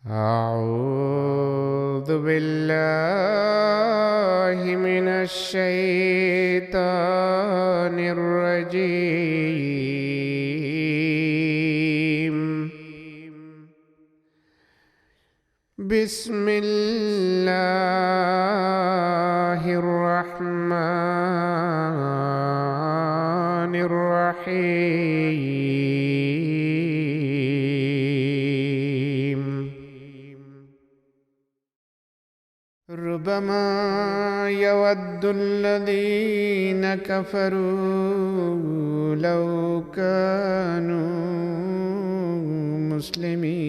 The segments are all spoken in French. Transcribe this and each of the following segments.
أعوذ بالله من الشيطان الرجيم بسم الله الرحمن الرحيم ربما يود الذين كفروا لو كانوا مسلمين.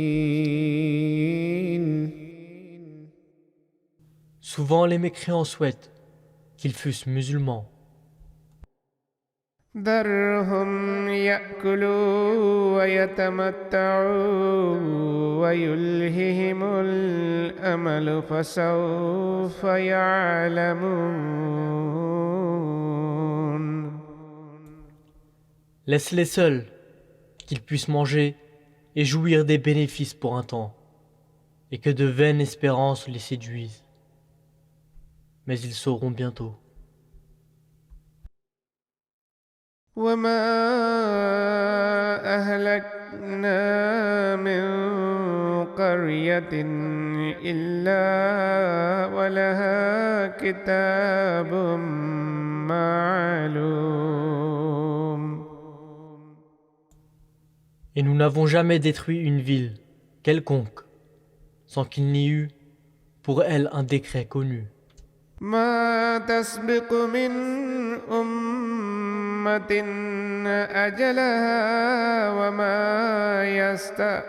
Souvent les mécréants souhaitent qu'ils fussent musulmans. ذرهم يأكلوا ويتمتعوا ويلههم الأمل فسوف يعلمون. Laisse-les seuls, qu'ils puissent manger et jouir des bénéfices pour un temps, et que de vaines espérances les séduisent. Mais ils sauront bientôt. وما أهلكنا من قرية إلا ولها كتاب معلوم. Et nous n'avons jamais détruit une ville quelconque, sans qu'il n'y eût pour elle un décret connu. ما تسبق من أمة أجلها وما يستأخرون.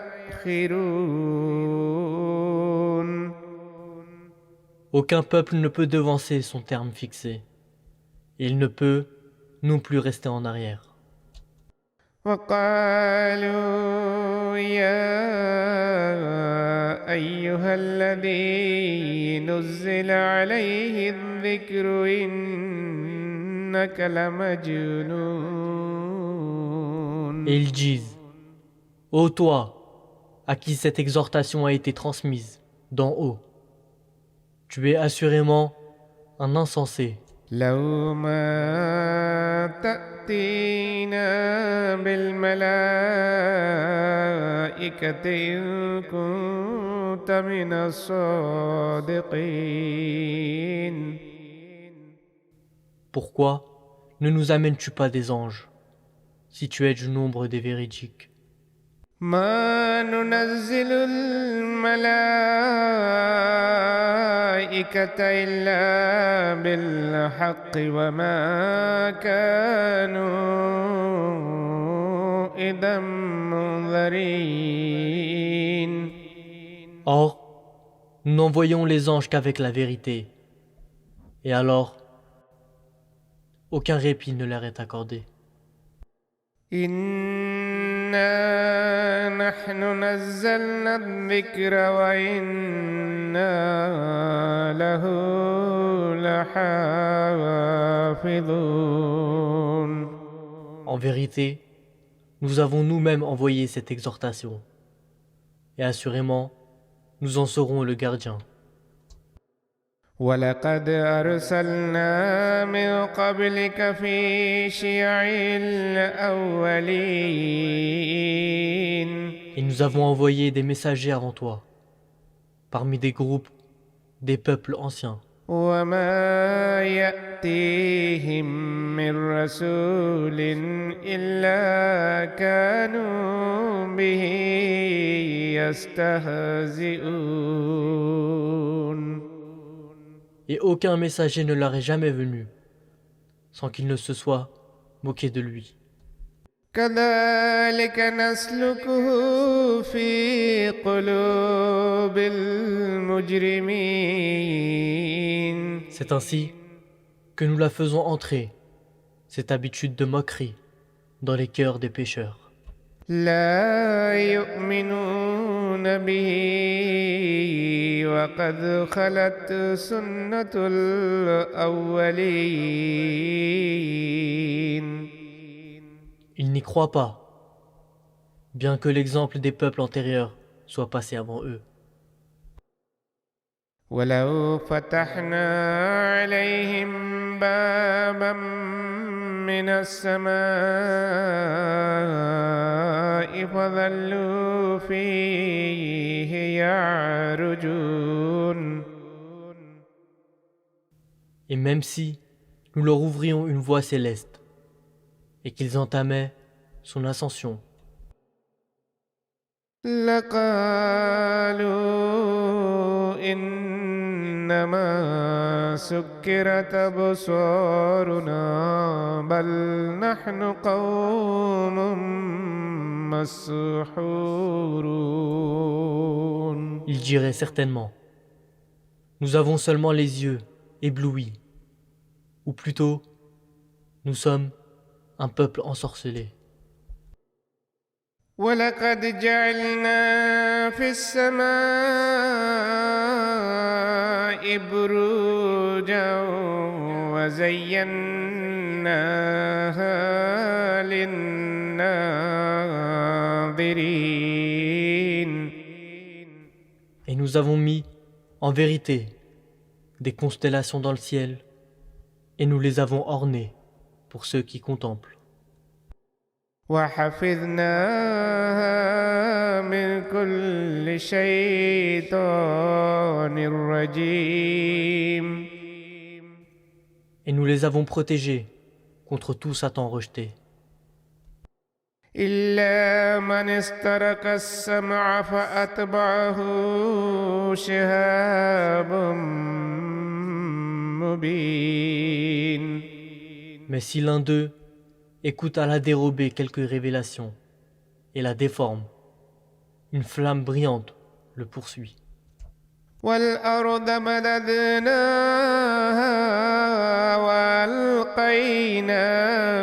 Aucun peuple ne peut devancer son terme fixé. Et il ne peut non plus rester en arrière. وقالوا يا أيها الذي نزل عليه الذكر إنك لمجنون. Et ils disent, ô toi, à qui cette exhortation a été transmise d'en haut, tu es assurément un insensé. لو ما تأتينا بالملائكة إن كنت من الصادقين. Pourquoi ne nous amènes-tu pas des anges, si tu es du nombre des véridiques? ما ننزل الملائكة إلا بالحق وما كانوا إذا منذرين. Or, nous n'envoyons les anges qu'avec la vérité. Et alors, aucun répit ne leur est accordé. إنا نحن نزلنا الذكر وإنا له لحافظون. En vérité, nous avons nous-mêmes envoyé cette exhortation. Et assurément, nous en serons le gardien. ولقد أرسلنا من قبلك في شيع الأولين. Et nous avons envoyé des messagers avant toi, parmi des groupes, des peuples anciens. وما يأتيهم من رسول إلا كانوا به يستهزئون. Et aucun messager ne leur est jamais venu, sans qu'il ne se soit moqué de lui. كذلك نسلكه في قلوب المجرمين. C'est ainsi que nous la faisons entrer, cette habitude de moquerie, dans les cœurs des pécheurs. لا يؤمنون به وقد خلت سنة الأولين. Ils n'y croient pas, bien que l'exemple des peuples antérieurs soit passé avant eux. ولو فتحنا عليهم بابا من السماء فظلوا فيه يعرجون. Et même si nous leur ouvrions une voie céleste et qu'ils entamaient son ascension, لقالوا إنما سكرت أبصارنا بل نحن قوم مسحورون. ils diraient certainement: nous avons seulement les yeux éblouis, ou plutôt, nous sommes un peuple ensorcelé. ولقد جعلنا في السماء بروجا وزيناها للناظرين. Et nous avons mis, en vérité, des constellations dans le ciel, et nous les avons ornées pour ceux qui contemplent. وحفظناها من كل شيطان رجيم. Et nous les avons protégés contre tout Satan rejeté. إلا من استرك السمع فأتبعه شهاب مبين. Mais si l'un d'eux écoute à la dérobée quelques révélations et la déforme, une flamme brillante le poursuit. والأرض مددناها وألقينا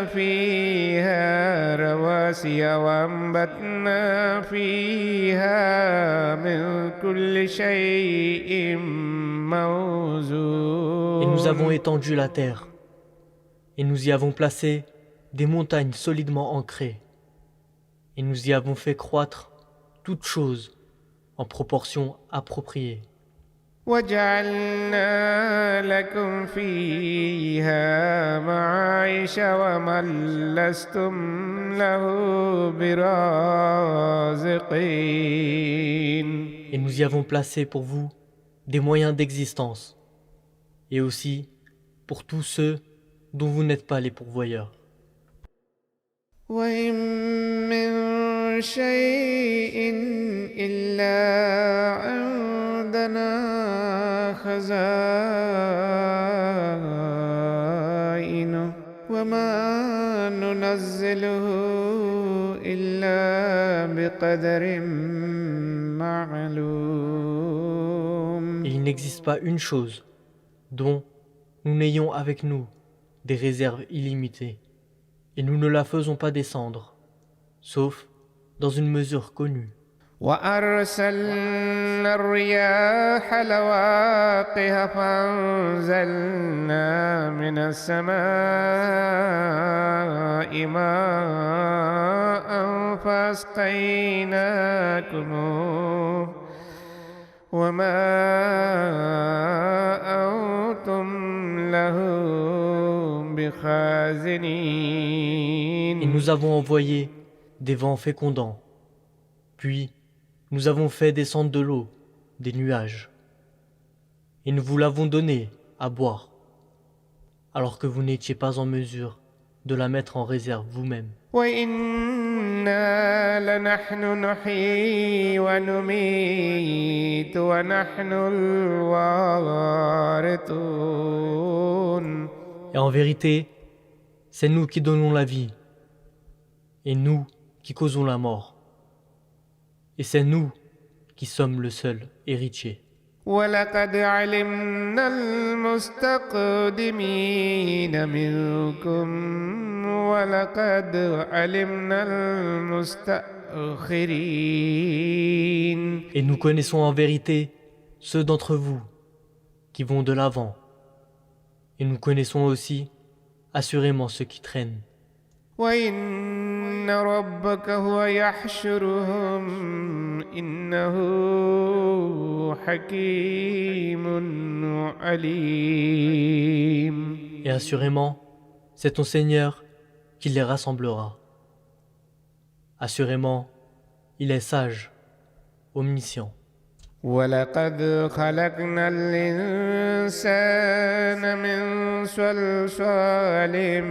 فيها رواسي وأنبتنا فيها من كل شيء موزون. Et nous avons étendu la terre, et nous y avons placé des montagnes solidement ancrées, et nous y avons fait croître toutes choses en proportion appropriée. وجعلنا لكم فيها معايش ومن لستم له برازقين. Et nous y avons placé pour vous des moyens d'existence, et aussi pour tous ceux dont vous n'êtes pas les pourvoyeurs. وإن من شيء إلا عندنا خزائنه وما ننزله إلا بقدر معلوم. Et il n'existe pas une chose dont nous n'ayons avec nous des réserves illimitées, et nous ne la faisons pas descendre, sauf dans une mesure connue. وأرسلنا الرياح لواقح فأنزلنا من السماء ماء فأسقيناكموه وما أنتم له بخازنين. Et nous avons envoyé des vents fécondants, puis nous avons fait descendre de l'eau, des nuages, et nous vous l'avons donné à boire, alors que vous n'étiez pas en mesure de la mettre en réserve vous-même. وإنا لنحن نحيي ونميت ونحن الوارثون. Et en vérité, c'est nous qui donnons la vie, et nous qui causons la mort. Et c'est nous qui sommes le seul héritier. ولقد علمنا المستقدمين منكم ولقد علمنا المستأخرين. Et nous connaissons en vérité ceux d'entre vous qui vont de l'avant. Et nous connaissons aussi assurément ceux qui traînent. وإن ربك هو يحشرهم إنه حكيم عليم. Et assurément, c'est ton Seigneur qui les rassemblera. Assurément, il est sage, omniscient. ولقد خلقنا الإنسان من صلصال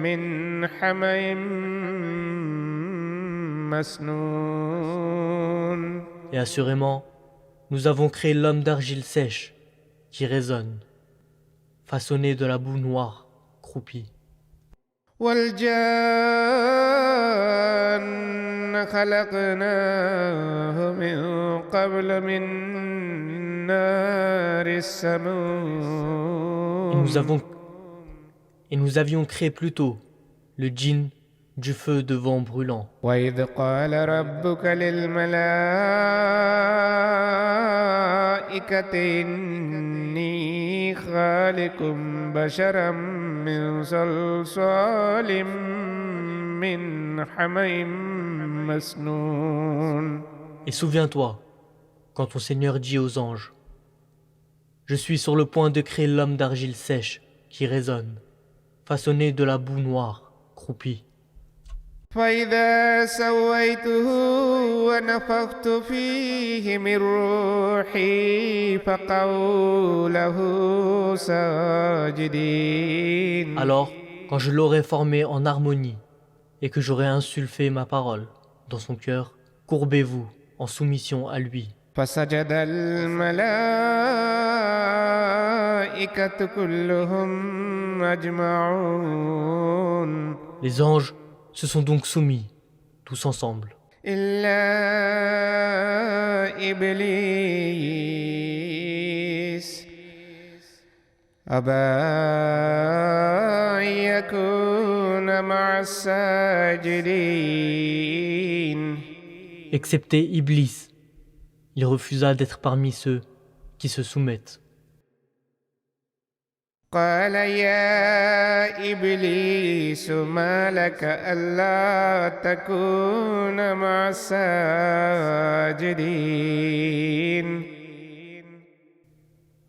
من حمإ مسنون. Et assurément, nous avons créé l'homme d'argile sèche qui résonne, façonné de la boue noire, croupie. والجان خلقناه من قبل من نار السموم. Et nous avions créé plus tôt le djinn du feu de vent brûlant. وإذ قال ربك للملائكة إني خالق بشرا من صلصال من حمإ مسنون. Et souviens-toi, quand ton Seigneur dit aux anges, « Je suis sur le point de créer l'homme d'argile sèche qui résonne, façonné de la boue noire, croupie. فإذا سويته ونفخت فيه من روحي فقعوا له ساجدين. Alors, quand je l'aurai formé en harmonie et que j'aurai insulfé ma parole dans son cœur, courbez-vous en soumission à lui. » فسجد الملائكة كلهم أجمعون. Les anges se sont donc soumis, tous ensemble. إلا إبليس أبى أن يكون مع الساجدين. Excepté Iblis, il refusa d'être parmi ceux qui se soumettent. قال يا إبليس ما لك ألا تكون مع الساجدين.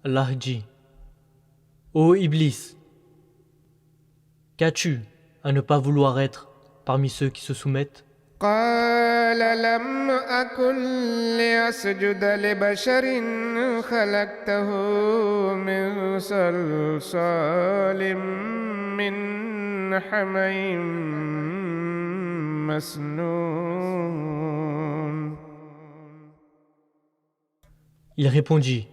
Allah dit, ô Iblis, qu'as-tu à ne pas vouloir être parmi ceux qui se soumettent? قال لم أكن لأسجد لبشر خلقته من صلصال من حمإ مسنون. Il répondit,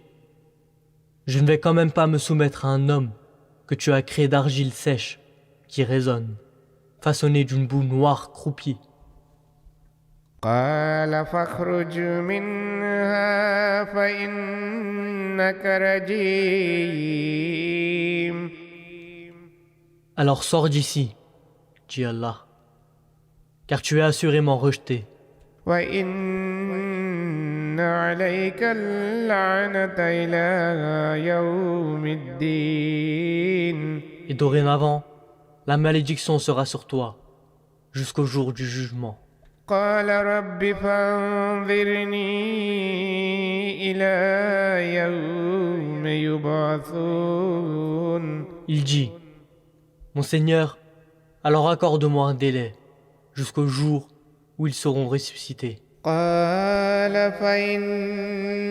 je ne vais quand même pas me soumettre à un homme que tu as créé d'argile sèche qui résonne, façonné d'une boue noire croupie. قال فاخرج منها فإنك رجيم. Alors sors d'ici, dit Allah, car tu es assurément rejeté. وإن عليك اللعنة إلى يوم الدين. Et dorénavant, la malédiction sera sur toi, jusqu'au jour du jugement. قال رب فانظرني إلى يوم يبعثون. Il dit, mon Seigneur, alors accorde-moi un délai, jusqu'au jour où ils seront ressuscités. قال فإنك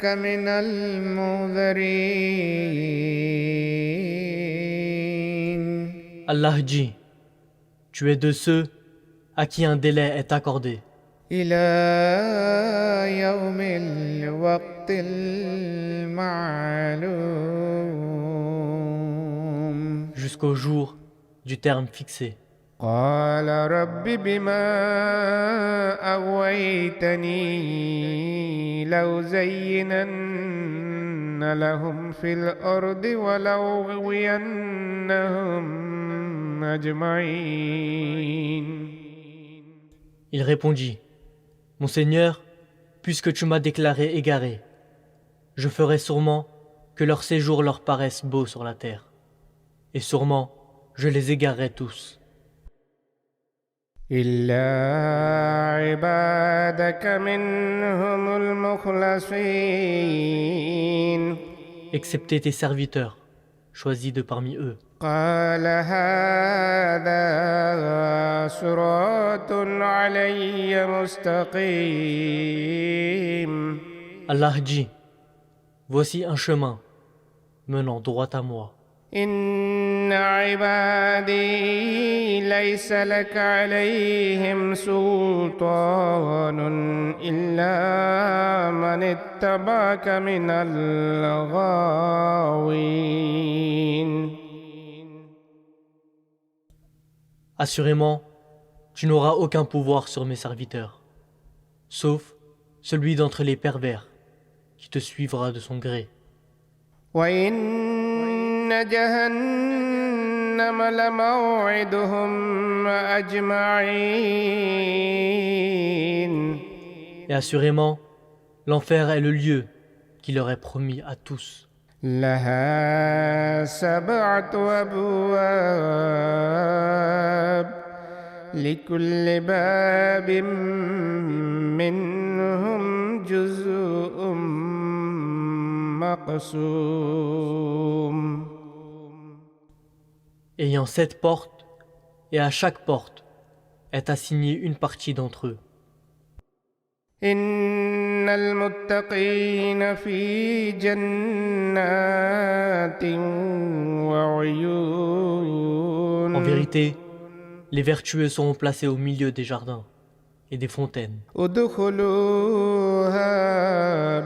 من المنذرين. Allah dit, tu es de ceux à qui un délai est accordé, إلى يوم الوقت المعلوم. jusqu'au jour du terme fixé. قال رب بما أغويتني لأزينن لهم في الأرض ولأغوينهم أجمعين. Il répondit, mon Seigneur, puisque tu m'as déclaré égaré, je ferai sûrement que leur séjour leur paraisse beau sur la terre, et sûrement je les égarerai tous. إلا عبادك منهم المخلصين excepté tes serviteurs, choisis de parmi eux. قال هذا صراط علي مستقيم Allah dit, voici un chemin menant droit à moi. إن عبادي ليس لك عليهم سلطان إلا من اتبعك من الغاوين. Assurément, tu n'auras aucun pouvoir sur mes serviteurs, sauf celui d'entre les pervers qui te suivra de son gré. وإن جهنم لموعدهم أجمعين. Et assurément, l'enfer est le lieu qui leur est promis à tous. لها 7 أبواب لكل باب منهم جزء مقسوم. Ayant 7 portes, et à chaque porte est assignée une partie d'entre eux. إن المتقين في جنات وعيون. En vérité, les vertueux seront placés au milieu des jardins et des fontaines. ادخلوها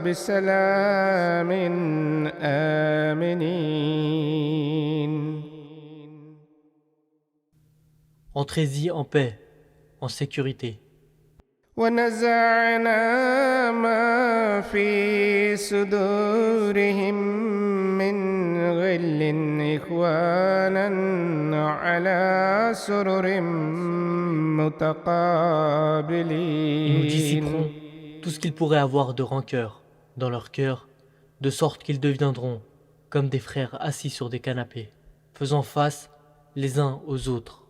بسلام آمنين. Entrez-y en paix, en sécurité. ونزعنا ما في صدورهم من غل إخوانا على سرر Et nous متقابلين. dissiperons tout ce qu'ils pourraient avoir de rancœur dans leur cœur, de sorte qu'ils deviendront comme des frères assis sur des canapés, faisant face les uns aux autres.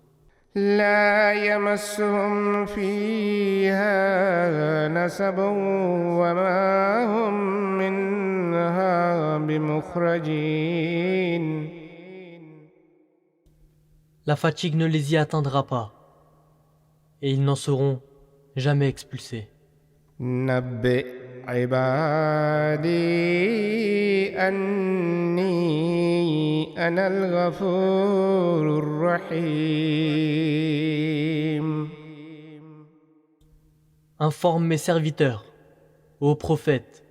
لا يمسهم فيها نسب وما هم منها بمخرجين. La fatigue ne les y atteindra pas, et ils n'en seront jamais expulsés. نبئ عبادي أني أنا الغفور الرحيم. Informe mes serviteurs, ô prophète,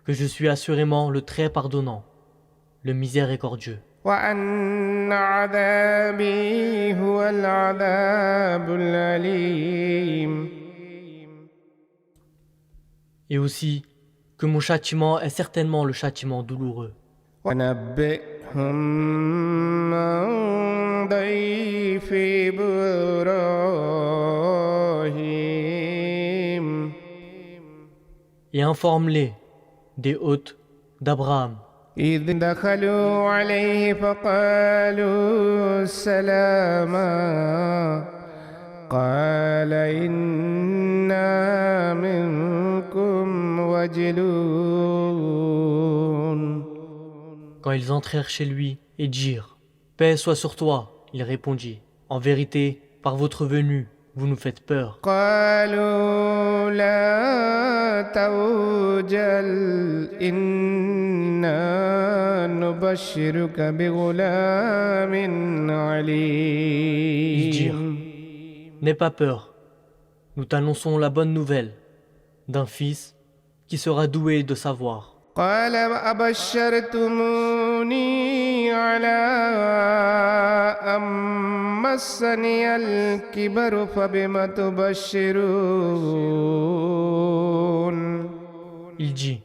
que je suis assurément le très pardonnant, le miséricordieux. وأن عذابي هو العذاب الأليم. Et aussi que mon châtiment est certainement le châtiment douloureux. ونبئهم عن ضيف إبراهيم. Et informe-les des hôtes d'Abraham, إذ دخلوا عليه فقالوا سلاما قال إنا منكم وجلون. quand ils entrèrent chez lui et dirent « Paix soit sur toi », il répondit « En vérité, par votre venue, vous nous faites peur. قالوا لا توجل إنا نبشرك بغلام Ils dirent عليم. « N'aie pas peur, nous t'annonçons la bonne nouvelle d'un fils qui sera doué de savoir. قال أبشرتموني على أن مسني الكبر فبم تبشرون. Il dit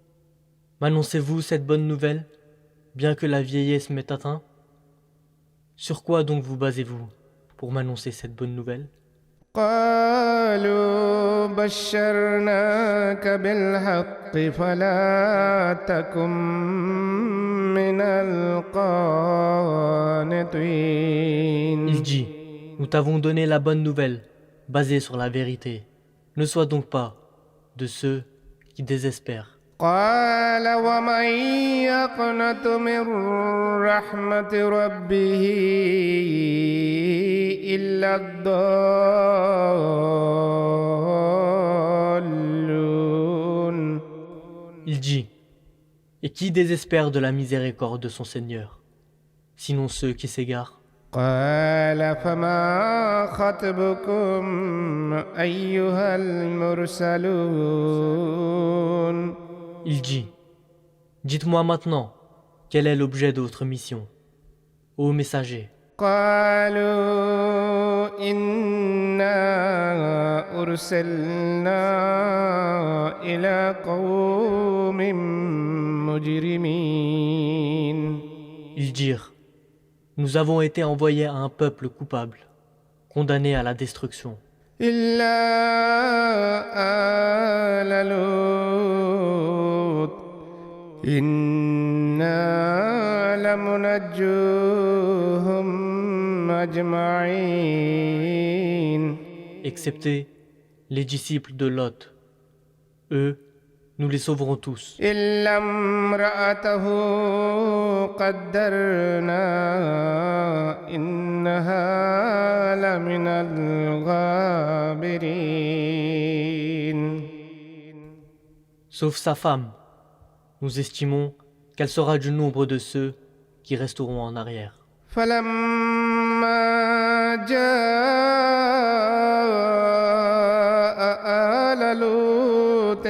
« M'annoncez-vous cette bonne nouvelle, bien que la vieillesse m'ait atteint? Sur quoi donc vous basez-vous pour m'annoncer cette bonne nouvelle ?» قالوا بشرناك بالحق فلا تكن من Il القانطين. dit Nous t'avons donné la bonne nouvelle, basée sur la vérité. Ne sois donc pas de ceux qui désespèrent. قال ومن يقنط من رحمة ربه إلا الضالون. Il dit, et qui désespère de la miséricorde de son Seigneur, sinon ceux qui s'égarent? قال فما خطبكم أيها المرسلون. Il dit, dites-moi maintenant, quel est l'objet de votre mission, ô messager? قالوا إنا أرسلنا إلى قوم مجرمين. Ils dirent, nous avons été envoyés à un peuple coupable, condamné à la destruction, إلا آل لوط إنا لمنجوهم أجمعين. excepté les disciples de Lot. Eux, nous les sauverons tous, إلا امرأته قدرنا إنها لمن الغابرين. sauf sa femme. Nous estimons qu'elle sera du nombre de ceux qui resteront en arrière. فلما جاء آل لوط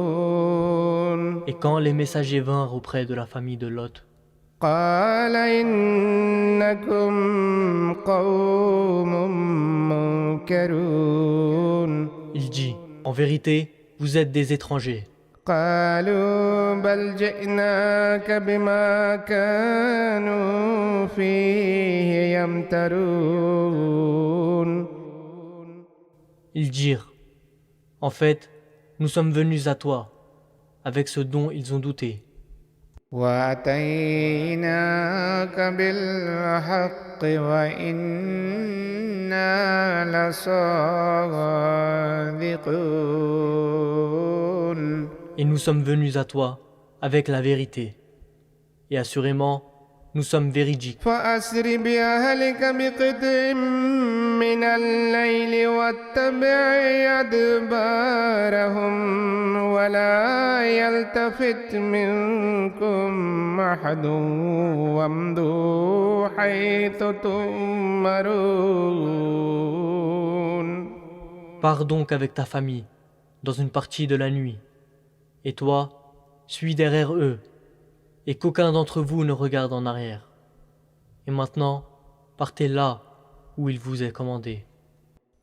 المرسلون Et quand les messagers vinrent auprès de la famille de Lot, قال إنكم قوم منكرون. il dit, en vérité, vous êtes des étrangers. قالوا بل جئناك بما كانوا فيه يمترون. Ils dirent, en fait, nous sommes venus à toi, avec ce dont ils ont douté. وأتيناك بالحق وإنا لصادقون. Et nous sommes venus à toi avec la vérité. Et assurément, nous sommes véridiques. فأسر بأهلك بقطع من الليل واتبع أدبارهم ولا يلتفت منكم أحد وامضوا حيث تؤمرون. Pars donc avec ta famille, dans une partie de la nuit. Et toi, suis derrière eux, et qu'aucun d'entre vous ne regarde en arrière. Et maintenant, partez là où il vous est commandé.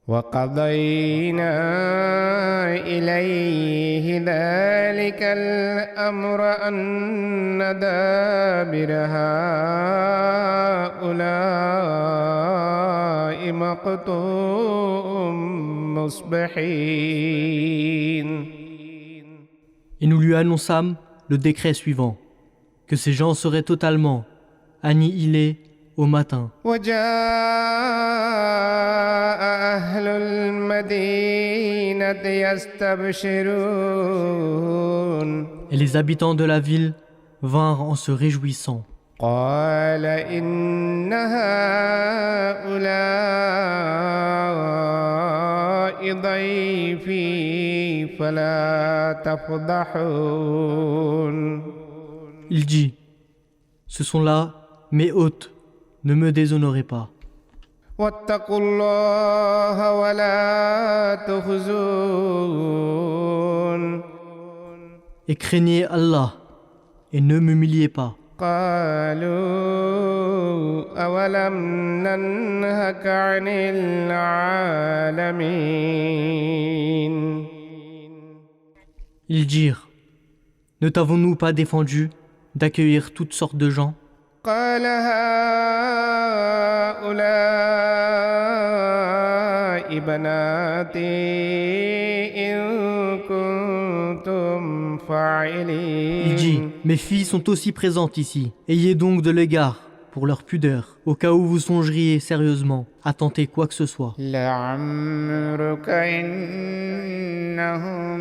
وقضينا إليه ذلك الأمر أن دابر هؤلاء مقطوع مصبحين. Et nous lui annonçâmes le décret suivant, que ces gens seraient totalement annihilés au matin. وجاء أهل المدينة يستبشرون. Et les habitants de la ville vinrent en se réjouissant. قال إن هؤلاء ضيفي فلا تفضحون. Il dit, ce sont là mes hôtes, ne me déshonorez pas. واتقوا الله ولا تخزون. Et craignez Allah, et ne m'humiliez pas. قالوا أولم ننهك عن العالمين. Ils dirent, ne t'avons-nous pas défendu d'accueillir toutes sortes de gens? قال هؤلاء بناتي إن كنتم فاعلين. Il dit, mes filles sont aussi présentes ici, ayez donc de l'égard pour leur pudeur, au cas où vous songeriez sérieusement à tenter quoi que ce soit. لعمرك إنهم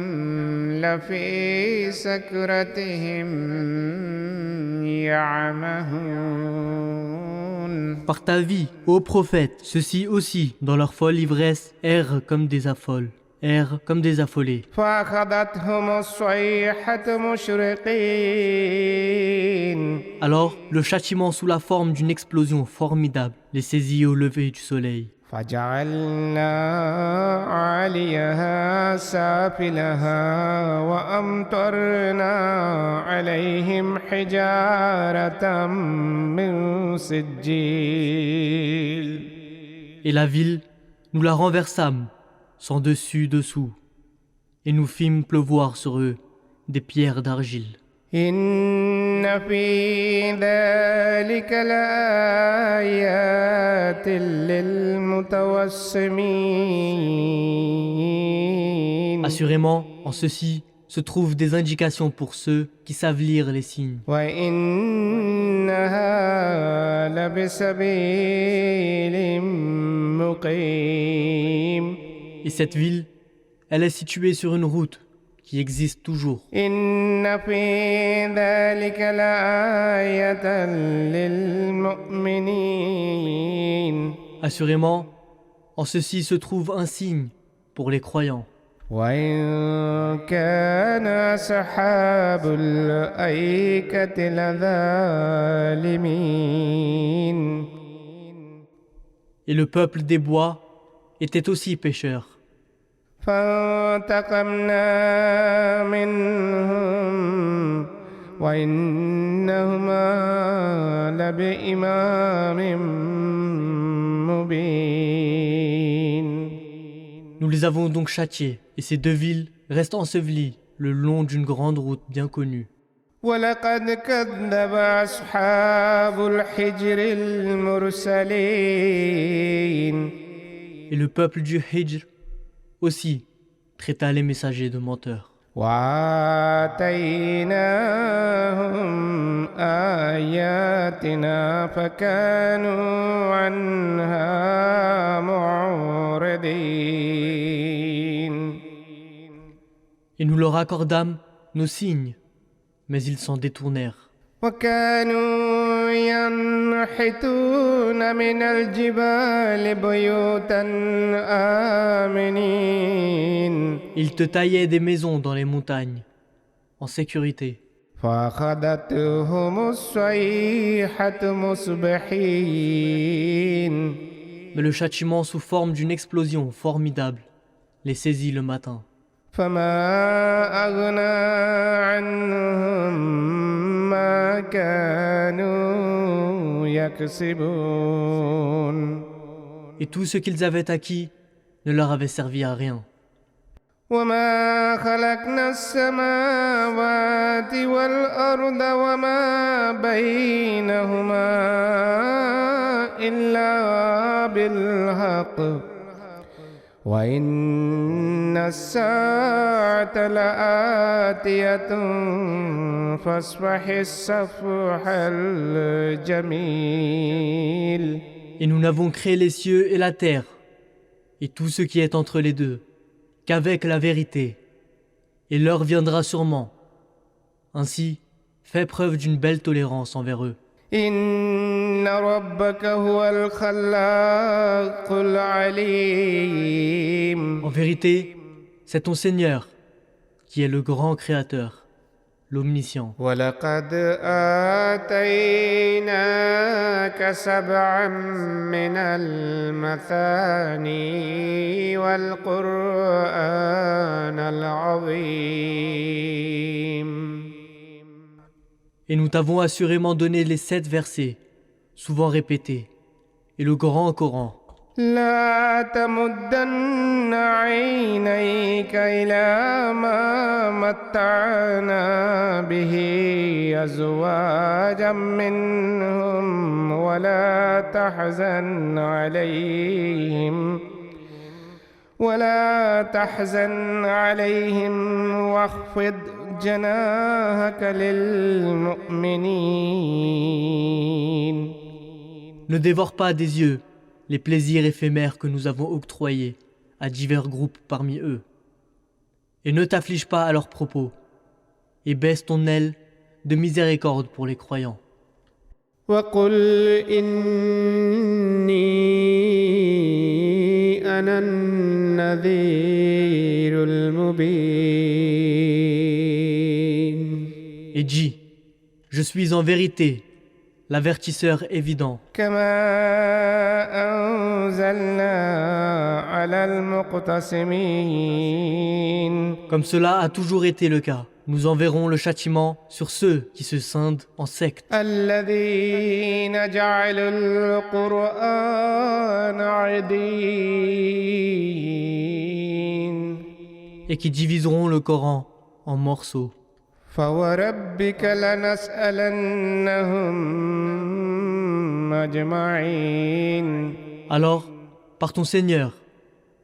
لفي سكرتهم يعمهون. Par ta vie, ô prophète, ceux-ci aussi, dans leur folle ivresse, errent comme des affolés. فأخذتهم الصيحة مشرقين. Alors, le châtiment sous la forme d'une explosion formidable les saisit au lever du soleil. فجعلنا عاليها سافلها وأمطرنا عليهم حجارة من سجيل. Et la ville, nous la renversâmes, sans dessus-dessous, et nous fîmes pleuvoir sur eux des pierres d'argile. إن في ذلك لآيات للمتوسمين. Assurément, en ceci se trouvent des indications pour ceux qui savent lire les signes. وإنها لبسبيل مقيم. Et cette ville, elle est située sur une route qui existe toujours. إن في ذلك لآية للمؤمنين. Assurément, en ceci se trouve un signe pour les croyants. وإن كان أصحاب الأيكة لظالمين. Et le peuple des bois était aussi pécheur. فانتقمنا منهم وإنهما لبإمام مبين. Nous les avons donc châtiés, et ces deux villes restent ensevelies le long d'une grande route bien connue. ولقد كذب أصحاب الحجر المرسلين. Et le peuple du Hijr aussi traita les messagers de menteurs. وآتيناهم آياتنا فكانوا عنها معرضين. Et nous leur accordâmes nos signes, mais ils s'en détournèrent. وكانوا ينحتون من الجبال بيوتا آمنين. Ils te taillaient des maisons dans les montagnes, en sécurité. فأخذتهم الصيحة مصبحين. Mais le châtiment sous forme d'une explosion formidable les saisit le matin. فما أغنى عنهم ما كانوا يكسبون. Et tout ce qu'ils avaient acquis ne leur avait servi à rien. وما خلقنا السماوات والأرض وما بينهما إلا بالحق وإن الساعة لآتية فاصفح الصفح الجميل. Et nous n'avons créé les cieux et la terre, et tout ce qui est entre les deux, qu'avec la vérité. Et l'heure viendra sûrement. Ainsi, fais preuve d'une belle tolérance envers eux. إن ربك هو الخلاق العليم. En vérité, c'est ton Seigneur qui est le grand Créateur, l'Omniscient. ولقد آتيناك سبعا من المثاني والقرآن العظيم. Et nous t'avons assurément donné les 7 versets, souvent répétés, et le grand Coran. لا تمدن عينيك إلى ما متعنا به أزواجا منهم ولا تحزن عليهم واخفض جناحك للمؤمنين. Ne dévore pas des yeux les plaisirs éphémères que nous avons octroyés à divers groupes parmi eux. Et ne t'afflige pas à leurs propos, et baisse ton aile de miséricorde pour les croyants. وقل إني أنا النذير المبين Et dis, je suis en vérité l'avertisseur évident, كما أنزلنا على المقتسمين comme cela a toujours été le cas. Nous enverrons le châtiment sur ceux qui se scindent en sectes, الذين جعلوا القرآن عضين et qui diviseront le Coran en morceaux. فوربك لنسألنهم أجمعين Alors, par ton Seigneur,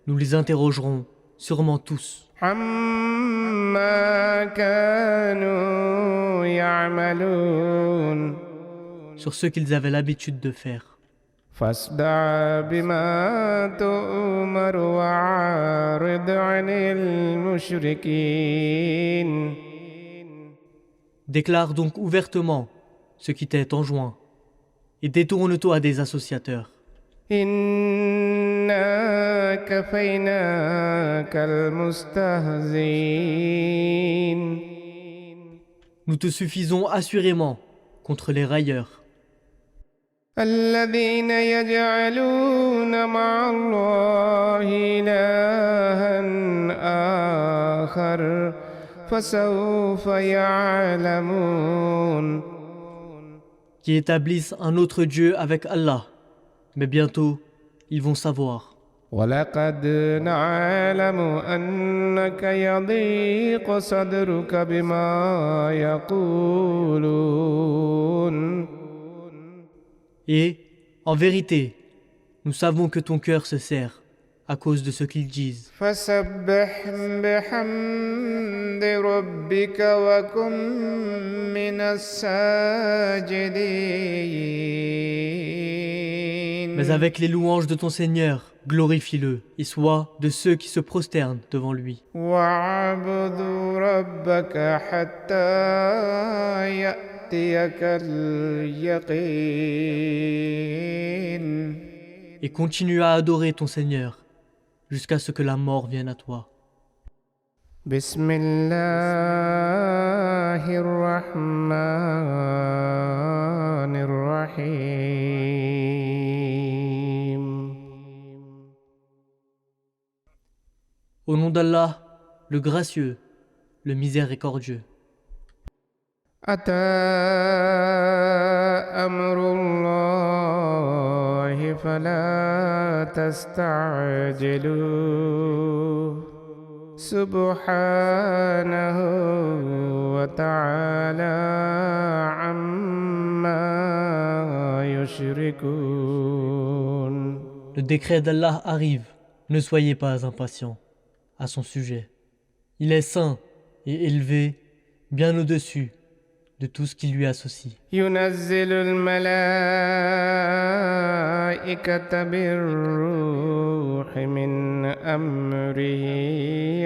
nous les interrogerons sûrement tous عما كانوا يعملون sur ce qu'ils avaient l'habitude de faire. فاصدع بما تؤمر وأعرض عن المشركين Déclare donc ouvertement ce qui t'est enjoint et détourne-toi des associateurs. إنا كفيناك المستهزئين Nous te suffisons assurément contre les railleurs, الذين يجعلون مع الله إلها آخر فسوف يعلمون qui établissent un autre Dieu avec Allah. Mais bientôt, ils vont savoir. ولقد نعلم أنك يضيق صدرك بما يقولون Et, en vérité, nous savons que ton cœur se serre à cause de ce qu'ils disent. فسبح بحمد ربك وكن من الساجدين Mais avec les louanges de ton Seigneur, glorifie-le et sois de ceux qui se prosternent devant lui. واعبد ربك حتى يأتيك اليقين Et continue à adorer ton Seigneur jusqu'à ce que la mort vienne à toi. بسم الله الرحمن الرحيم Au nom d'Allah, le gracieux, le miséricordieux. أتى أمر الله فلا تستعجلوه سبحانه وتعالى عما يشركون Le décret d'Allah arrive, ne soyez pas impatients à son sujet. Il est saint et élevé, bien au-dessus de tout ce qui lui associe. ينزل الملائكة بالروح من أمره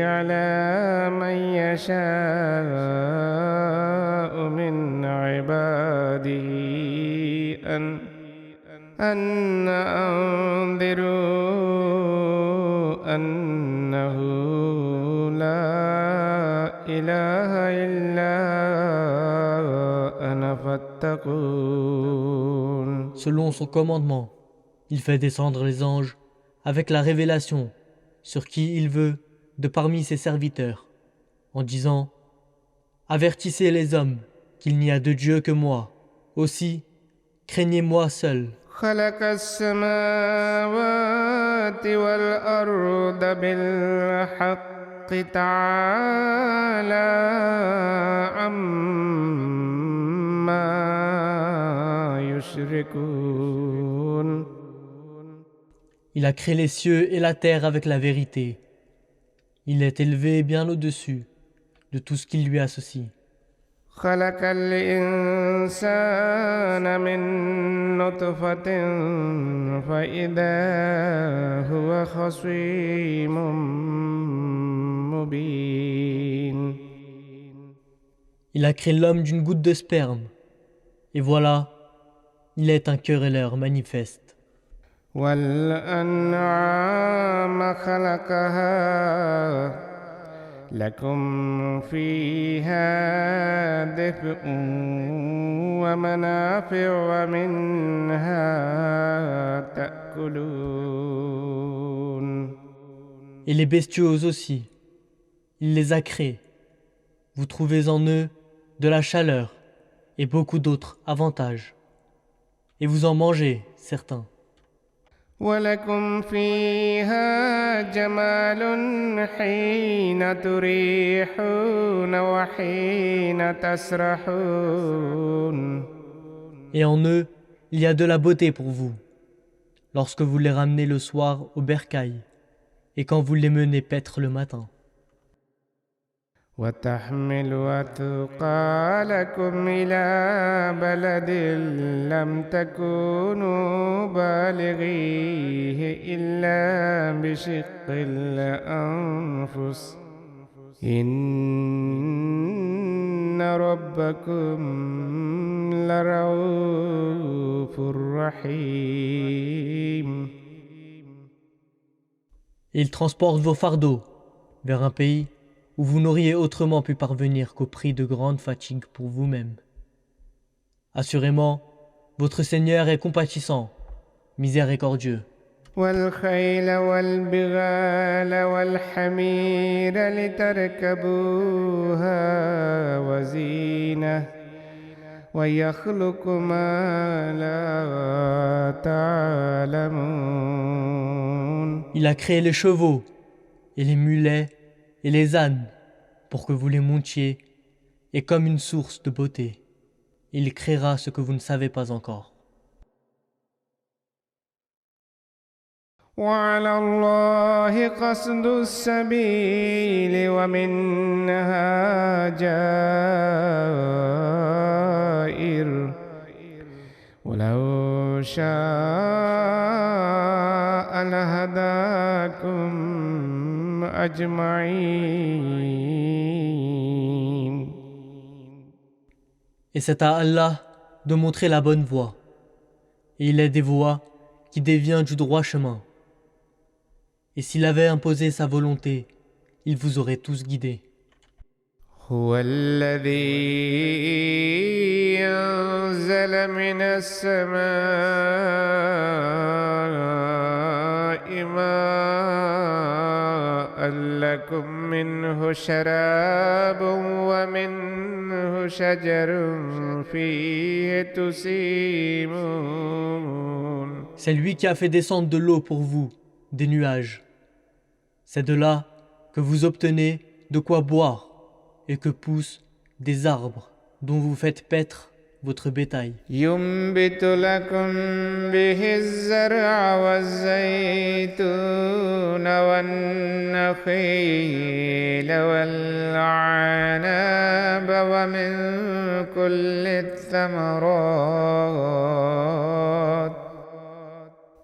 على من يشاء من عباده أن أنذروا أنه لا إله إلا أنا فاتقون Selon son commandement, il fait descendre les anges avec la révélation sur qui il veut de parmi ses serviteurs, en disant « Avertissez les hommes qu'il n'y a de Dieu que moi. Aussi, craignez-moi seul. خلق السماوات والأرض بالحق تعالى عما يشركون Il a créé les cieux et la terre avec la vérité. Il est élevé bien au-dessus de tout ce qu'il lui associe. خلق الإنسان من نطفة فإذا هو خصيم مبين. Il a créé l'homme d'une goutte de sperme. Et voilà, il est un querelleur manifeste. والأنعام خلقها لكم فيها دفء ومنافع ومنها تأكلون. Et les bestiaux aussi, il les a créés. Vous trouvez en eux de la chaleur et beaucoup d'autres avantages. Et vous en mangez, certains. ولكم فيها جمال حين تريحون وحين تسرحون. Et en eux, il y a de la beauté pour vous, lorsque vous les ramenez le soir au bercail, et quand vous les menez paître le matin. وتحمل أثقالكم إلى بلد لم تكونوا بالغيه إلا بشق الأنفس إن ربكم لرؤوف رحيم. Et il transporte vos fardeaux vers un pays où vous n'auriez autrement pu parvenir qu'au prix de grandes fatigues pour vous-même. Assurément, votre Seigneur est compatissant, miséricordieux. والخيل والبغال والحمير لتركبوها وزينة ويخلق ما لا تعلمون. Il a créé les chevaux, et les mulets, et les ânes, pour que vous les montiez, et comme une source de beauté, il créera ce que vous ne savez pas encore. وعلى الله قصد السبيل ومنها جائر ولو شاء لهداكم أجمعين. Et c'est à Allah de montrer la bonne voie, et il est des voies qui dévient du droit chemin. Et s'il avait imposé sa volonté, il vous aurait tous guidés. هو الذي أنزل من السماء ماء لكم منه شراب ومنه شجر فيه تسيمون. C'est lui qui a fait descendre de l'eau pour vous, des nuages. C'est de là que vous obtenez de quoi boire et que poussent des arbres dont vous faites paître votre bétail. ينبت لكم به الزرع والزيتون والنخيل والعنب ومن كل الثمرات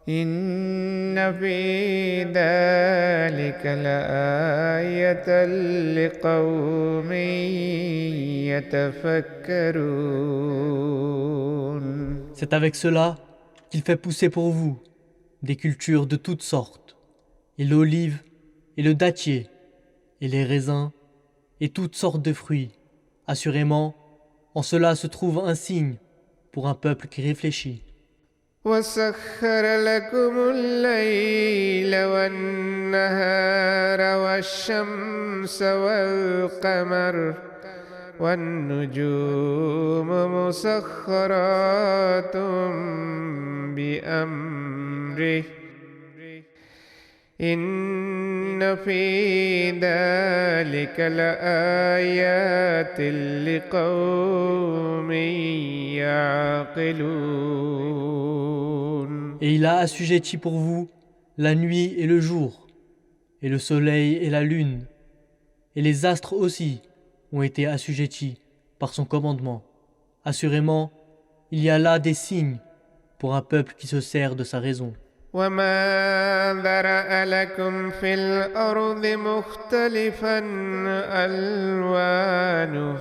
إن في ذلك لآية لقوم يتفكرون. C'est avec cela qu'il fait pousser pour vous des cultures de toutes sortes, et l'olive, et le dattier, et les raisins, et toutes sortes de fruits. Assurément, en cela se trouve un signe pour un peuple qui réfléchit. وسخر لكم الليل والنهار والشمس والقمر والنجوم مسخرات بأمره إن في ذلك لآيات لقوم يعقلون. Et il a assujetti pour vous la nuit et le jour, et le soleil et la lune, et les astres aussi ont été assujettis par son commandement. Assurément, il y a là des signes pour un peuple qui se sert de sa raison. وما ذرأ لكم في الأرض مختلفا ألوانه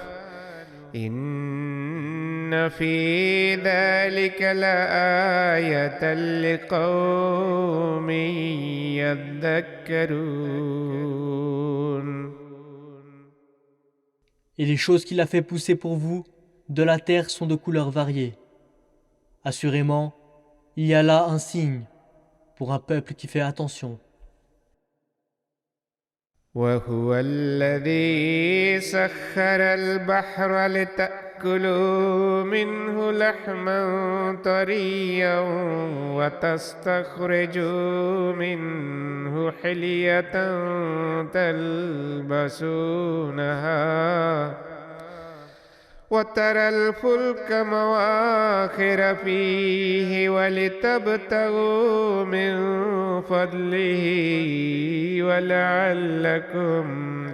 إن في ذلك لآية لقوم يذكرون. Et les choses qu'il a fait pousser pour vous de la terre sont de couleurs variées. Assurément, il y a là un signe pour un peuple qui fait attention. وهو الذي سخر البحر لتأكلوا منه لحما طريا وتستخرجوا منه حلية تلبسونها وترى الفلك مواخر فيه ولتبتغوا من فضله ولعلكم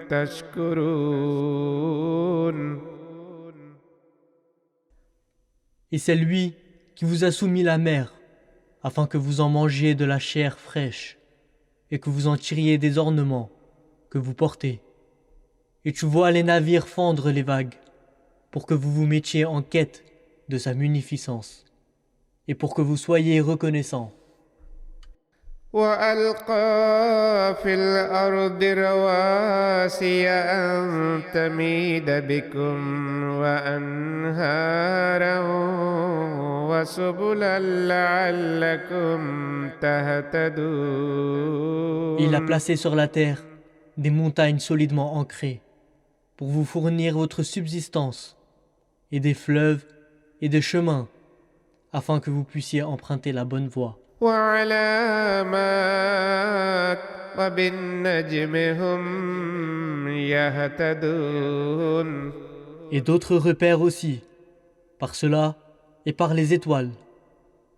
تشكرون. Et c'est lui qui vous a soumis la mer, afin que vous en mangiez de la chair fraîche, et que vous en tiriez des ornements que vous portez. Et tu vois les navires fendre les vagues, pour que vous vous mettiez en quête de sa munificence, et pour que vous soyez reconnaissants. وألقى في الأرض رواسي أن تميد بكم وأنهارا وسبلا لعلكم تهتدون. Il a placé sur la terre des montagnes solidement ancrées, pour vous fournir votre subsistance, et des fleuves et des chemins, afin que vous puissiez emprunter la bonne voie. وعلامات وبالنجم هم يهتدون. Et d'autres repères aussi. Par cela et par les étoiles,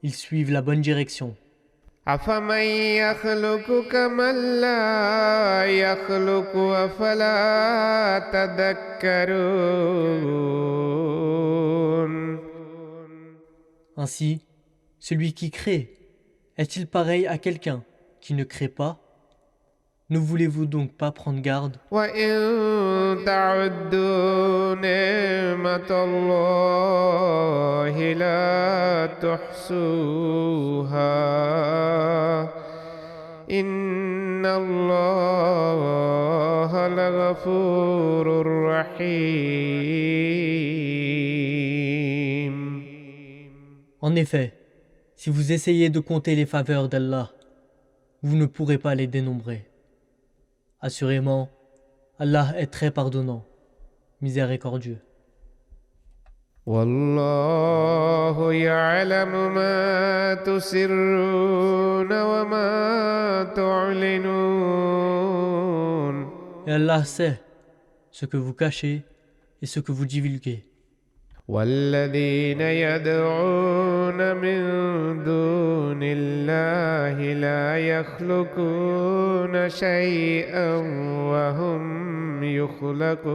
ils suivent la bonne direction. أفمن يخلق كمن لا يخلق أفلا تذكرون. Ainsi, celui qui crée, est-il pareil à quelqu'un qui ne crée pas? Ne voulez-vous donc pas prendre garde? وإن تعدوا نعمة الله لا تحصوها إن الله لغفور رحيم. En effet, si vous essayez de compter les faveurs d'Allah, vous ne pourrez pas les dénombrer. Assurément, Allah est très pardonnant, miséricordieux. والله يعلم ما تسرون وما تعلنون. Et Allah sait ce que vous cachez et ce que vous divulguez. والذين يدعون من دون الله لا يخلقون شيئا وهم يخلقون.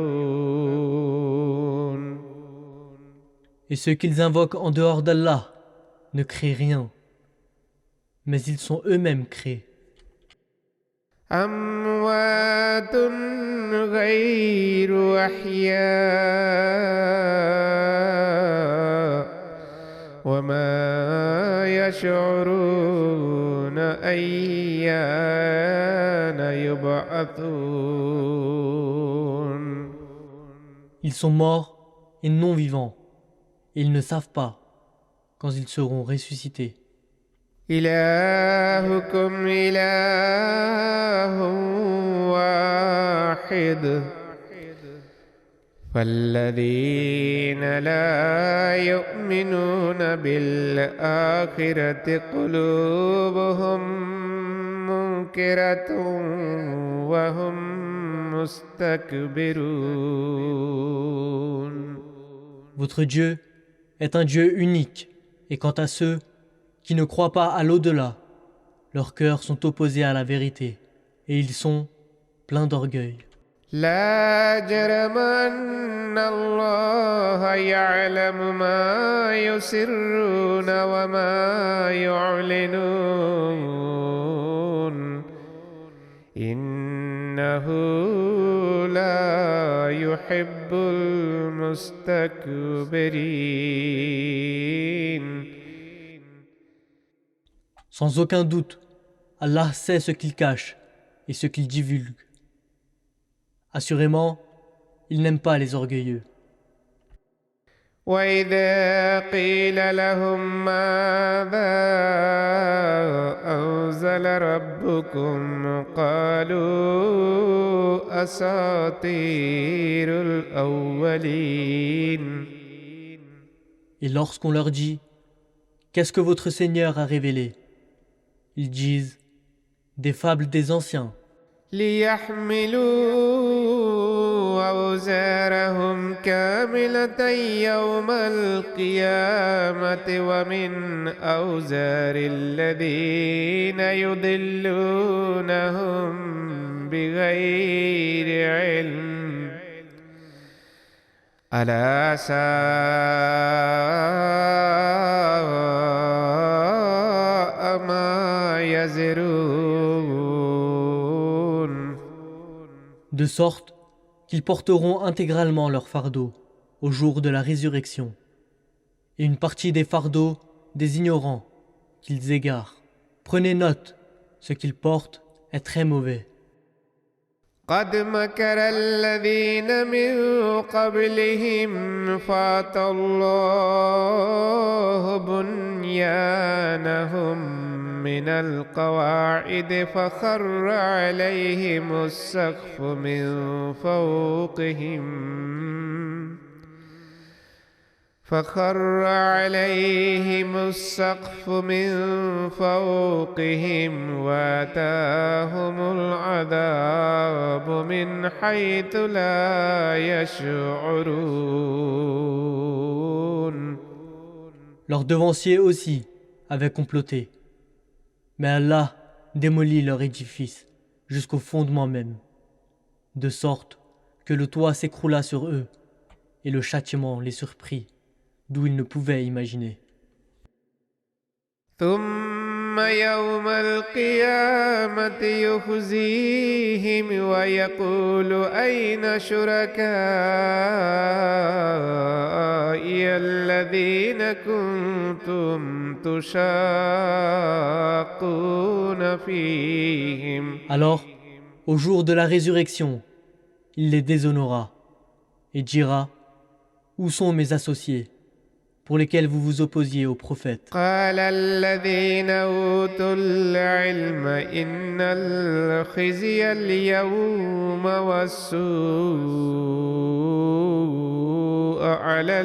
Et ceux qu'ils invoquent en dehors d'Allah ne créent rien, mais ils sont eux-mêmes créés. أموات غير أحياء وما يشعرون أيان يبعثون. Ils sont morts et non vivants, et ils ne savent pas quand ils seront ressuscités. إلهكم إله واحد فالذين لا يؤمنون بالآخرة قلوبهم منكرة وهم مستكبرون. Votre Dieu est un Dieu unique, et quant à ceux qui ne croient pas à l'au-delà, leurs cœurs sont opposés à la vérité, et ils sont pleins d'orgueil. لا جرم أن الله يعلم ما يسرون وما يعلنون إنه لا يحب المستكبرين. Sans aucun doute, Allah sait ce qu'il cache et ce qu'il divulgue. Assurément, il n'aime pas les orgueilleux. وإذا قيل لهم ماذا أنزل ربكم قالوا أساطير الأولين. Et lorsqu'on leur dit « Qu'est-ce que votre Seigneur a révélé ?» Ils disent « Des fables des anciens. » ليحملوا أوزارهم كاملة يوم القيامة ومن أوزار الذين يضلونهم بغير علم ألا ساء ما يزرون. De sorte qu'ils porteront intégralement leur fardeau au jour de la résurrection, et une partie des fardeaux des ignorants qu'ils égarent. Prenez note, ce qu'ils portent est très mauvais. قد مكر الذين من قبلهم فأتى الله بنيانهم من القواعد فخر عليهم السقف من فوقهم وأتاهم العذاب من حيث لا يشعرون. Leurs devanciers aussi avaient comploté. Mais Allah démolit leur édifice jusqu'au fondement même, de sorte que le toit s'écroula sur eux et le châtiment les surprit, d'où ils ne pouvaient imaginer. ثم يوم القيامة يخزيهم ويقول أين شركائي الذين كنتم تشاقون فيهم. Alors, au jour de la résurrection, il les déshonora et dira « Où sont mes associés pour lesquels vous vous opposiez au prophète ?» قال الذين أوتوا العلم إن الخزي اليوم والسوء على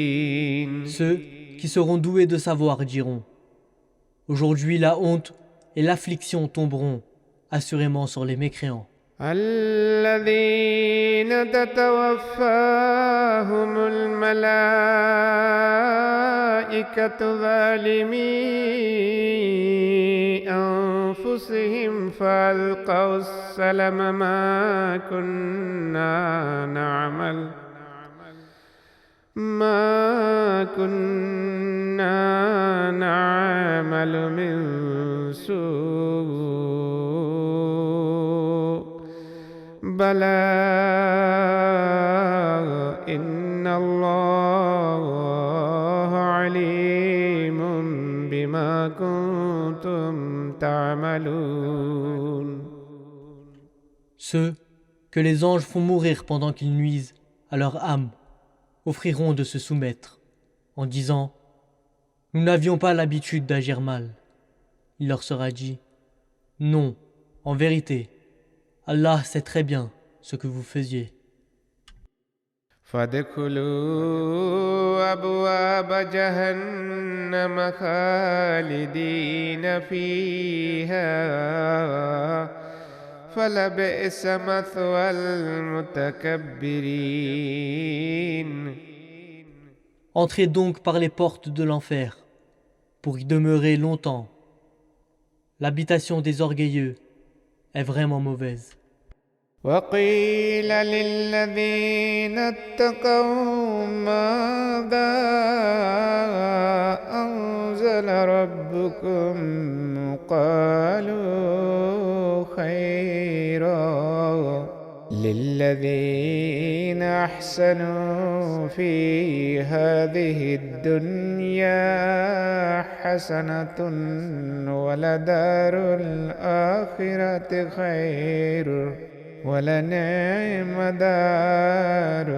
الكافرين. Ceux qui seront doués de savoir diront « Aujourd'hui la honte et l'affliction tomberont assurément sur les mécréants. » الذين تتوفاهم الملائكة ظالمي أنفسهم فألقوا السلم ما كنا نعمل من سوء بلى إن الله عليم بما كنتم تعملون. Ceux que les anges font mourir pendant qu'ils nuisent à leur âme offriront de se soumettre en disant « Nous n'avions pas l'habitude d'agir mal. » Il leur sera dit « Non, en vérité, Allah sait très bien ce que vous faisiez. » فادخلوا أبواب جهنم خالدين فيها فلبئس مثوى المتكبرين. Entrez donc par les portes de l'enfer pour y demeurer longtemps. l'habitation des orgueilleux est vraiment mauvaise. وقيل للذين اتقوا ماذا أنزل ربكم قالوا خيرا للذين أحسنوا في هذه الدنيا حسنة ولدار الآخرة خير ولنعم دار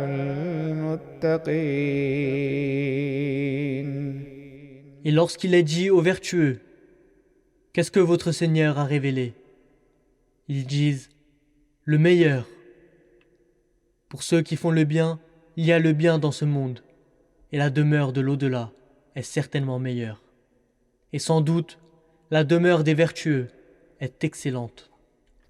المتقين. Et lorsqu'il est dit aux vertueux, « Qu'est-ce que votre Seigneur a révélé ?» Ils disent, « Le meilleur. » Pour ceux qui font le bien, il y a le bien dans ce monde, et la demeure de l'au-delà est certainement meilleure. Et sans doute, la demeure des vertueux est excellente.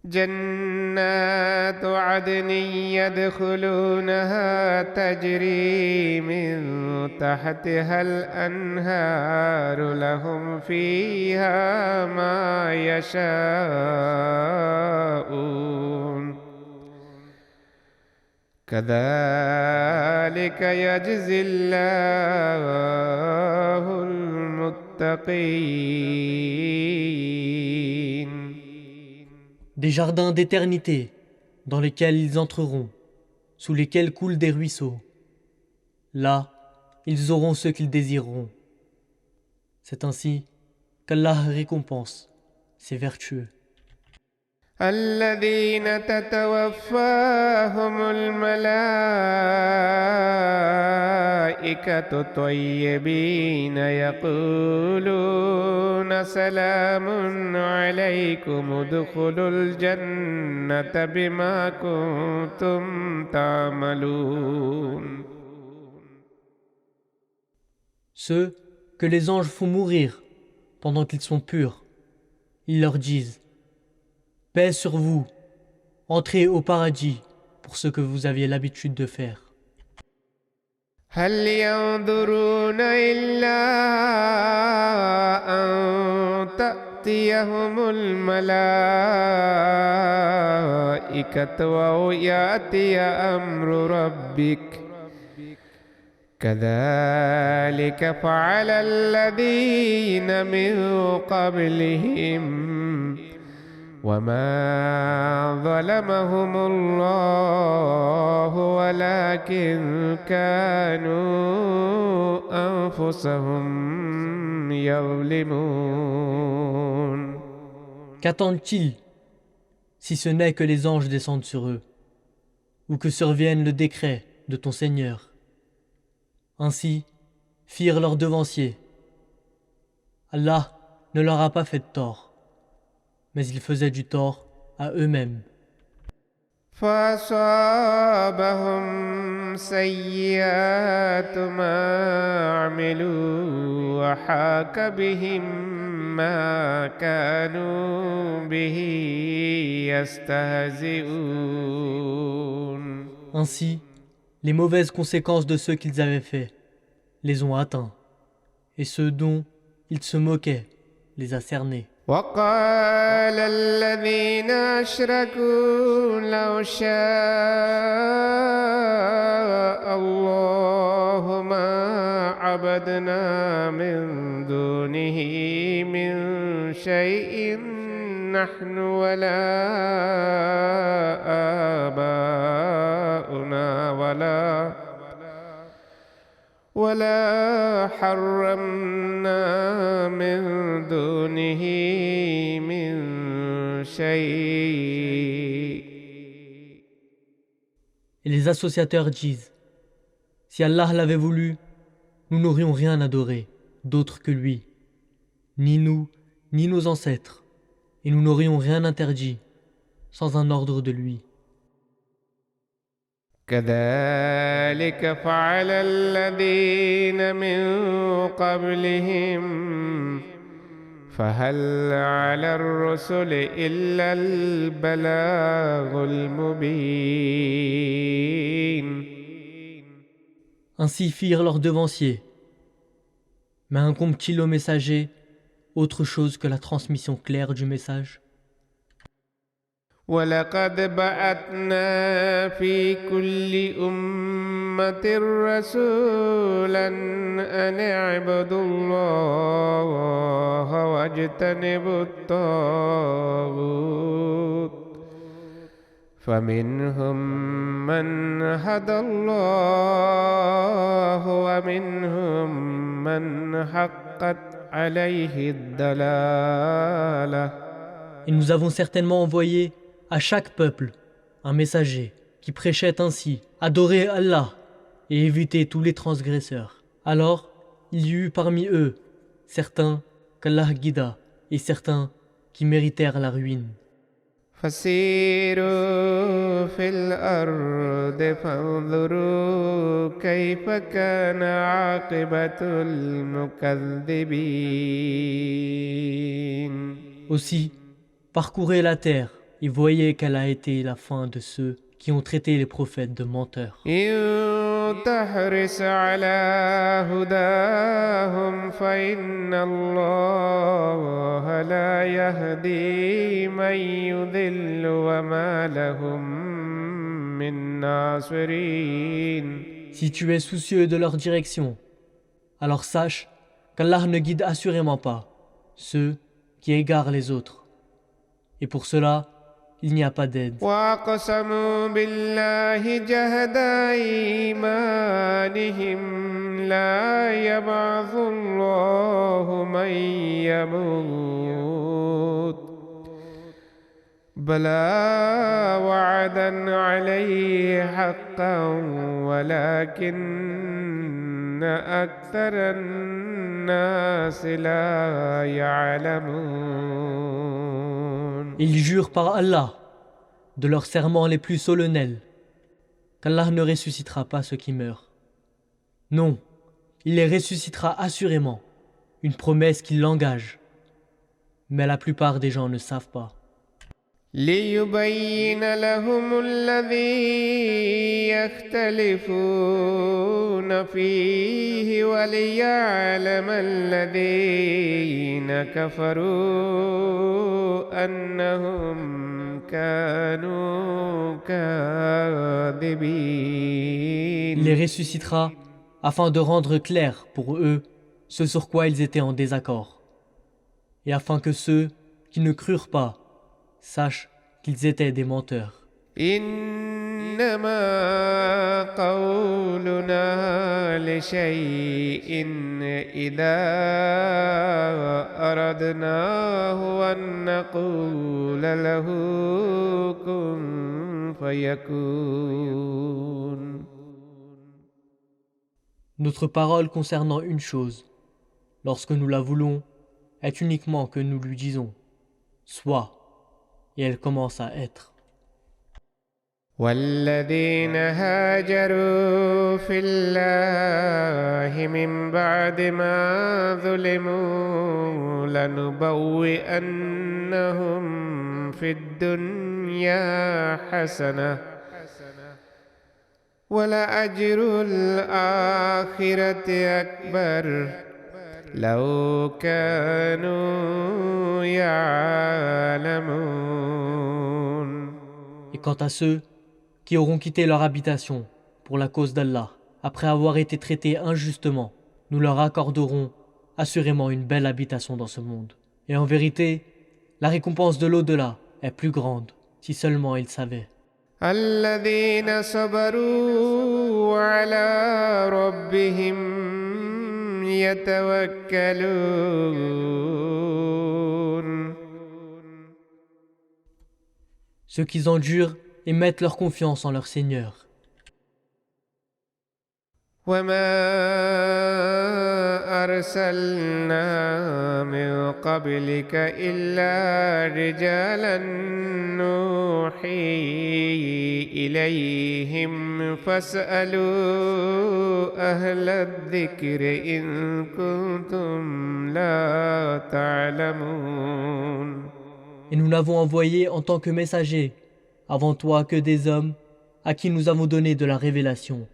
جنات عدن يدخلونها تجري من تحتها الأنهار لهم فيها ما يشاءون كذلك يجزي الله المتقين. Des jardins d'éternité, dans lesquels ils entreront, sous lesquels coulent des ruisseaux. Là, ils auront ce qu'ils désireront. C'est ainsi qu'Allah récompense ses vertueux. الذين تتوفاهم الملائكة طيبين يقولون سلام عليكم ادخلوا الجنة بما كنتم تعملون. Ceux que les anges font mourir pendant qu'ils sont purs, ils leur disent « Paix sur vous, entrez au paradis pour ce que vous aviez l'habitude de faire. » هل ينظرون إلا أن تأتيهم الملائكة أو يأتي أمر ربك كذلك فعل الذين من قبلهم وما ظلمهم الله ولكن كانوا أنفسهم يظلمون. Qu'attendent-ils si ce n'est que les anges descendent sur eux, ou que survienne le décret de ton Seigneur? Ainsi firent leurs devanciers. Allah ne leur a pas fait de tort, mais ils faisaient du tort à eux-mêmes. فأصابهم سيئات ما عملوا وحاك بهم ما كانوا به يستهزئون. Ainsi, les mauvaises conséquences de ce qu'ils avaient fait les ont atteints, et ceux dont ils se moquaient les a cernés. وقال الذين أشركوا لو شاء الله ما عبدنا من دونه من شيء نحن ولا آباؤنا ولا حرمنا من دونه من شيء. Et les associateurs disent, si Allah l'avait voulu, nous n'aurions rien adoré d'autre que lui, ni nous, ni nos ancêtres, et nous n'aurions rien interdit sans un ordre de lui. كذلك فعل الذين من قبلهم فهل على الرسل إلا البلاغ المبين. Ainsi firent leurs devanciers. Mais incombe-t-il aux messagers autre chose que la transmission claire du message? ولقد بعثنا في كل أمة رسولا أن اعبدوا الله واجتنبوا الطاغوت فمنهم من هدى الله ومنهم من حقت عليه الضلالة. Et nous avons certainement envoyé à chaque peuple un messager qui prêchait ainsi: adorez Allah et évitez tous les transgresseurs. Alors, il y eut parmi eux certains qu'Allah guida et certains qui méritèrent la ruine. فسيروا في الأرض فانظروا كيف كان عاقبة المكذبين. Aussi, parcourez la terre et voyez quelle a été la fin de ceux qui ont traité les prophètes de menteurs. إن تحرص على هداهم فإن الله لا يهدي من يضل وما لهم من ناصرين. Si tu es soucieux de leur direction, alors sache qu'Allah ne guide assurément pas ceux qui égarent les autres. Et pour cela, il n'y a pas d'aide. وأقسموا بالله جهد أيمانهم لا يبعث الله من يموت بلى وعدا عليه حقا ولكن أكثر الناس لا يعلمون. Ils jurent par Allah, de leurs serments les plus solennels, qu'Allah ne ressuscitera pas ceux qui meurent. Non, il les ressuscitera assurément, une promesse qu'il l'engage. Mais la plupart des gens ne savent pas. ليبين لهم الذي يختلفون فيه وليعلم الذين كفروا أنهم كانوا كاذبين. Il les ressuscitera afin de rendre clair pour eux ce sur quoi ils étaient en désaccord, et afin que ceux qui ne crurent pas sachent qu'ils étaient des menteurs. إنما قولنا لشيء إذا أردناه أن نقول له كن فيكون. Notre parole concernant une chose, lorsque nous la voulons, est uniquement que nous lui disons « Sois », et elle commence à être. والذين هاجروا في الله من بعد ما ظلموا لنبوئنهم في الدنيا حسنة ولأجر الآخرة أكبر لو كانوا يعلمون. Et quant à ceux qui auront quitté leur habitation pour la cause d'Allah, après avoir été traités injustement, nous leur accorderons assurément une belle habitation dans ce monde. Et en vérité, la récompense de l'au-delà est plus grande, si seulement ils savaient. الذين صبروا وعلى ربهم يتوكلون. Ceux qui endurent et mettent leur confiance en leur Seigneur. وما أرسلنا من قبلك إلا رجالا نوحي إليهم فاسألوا أهل الذكر إن كنتم لا تعلمون. Et nous n'avons envoyé en tant que messagers avant toi que des hommes à qui nous avons donné de la révélation.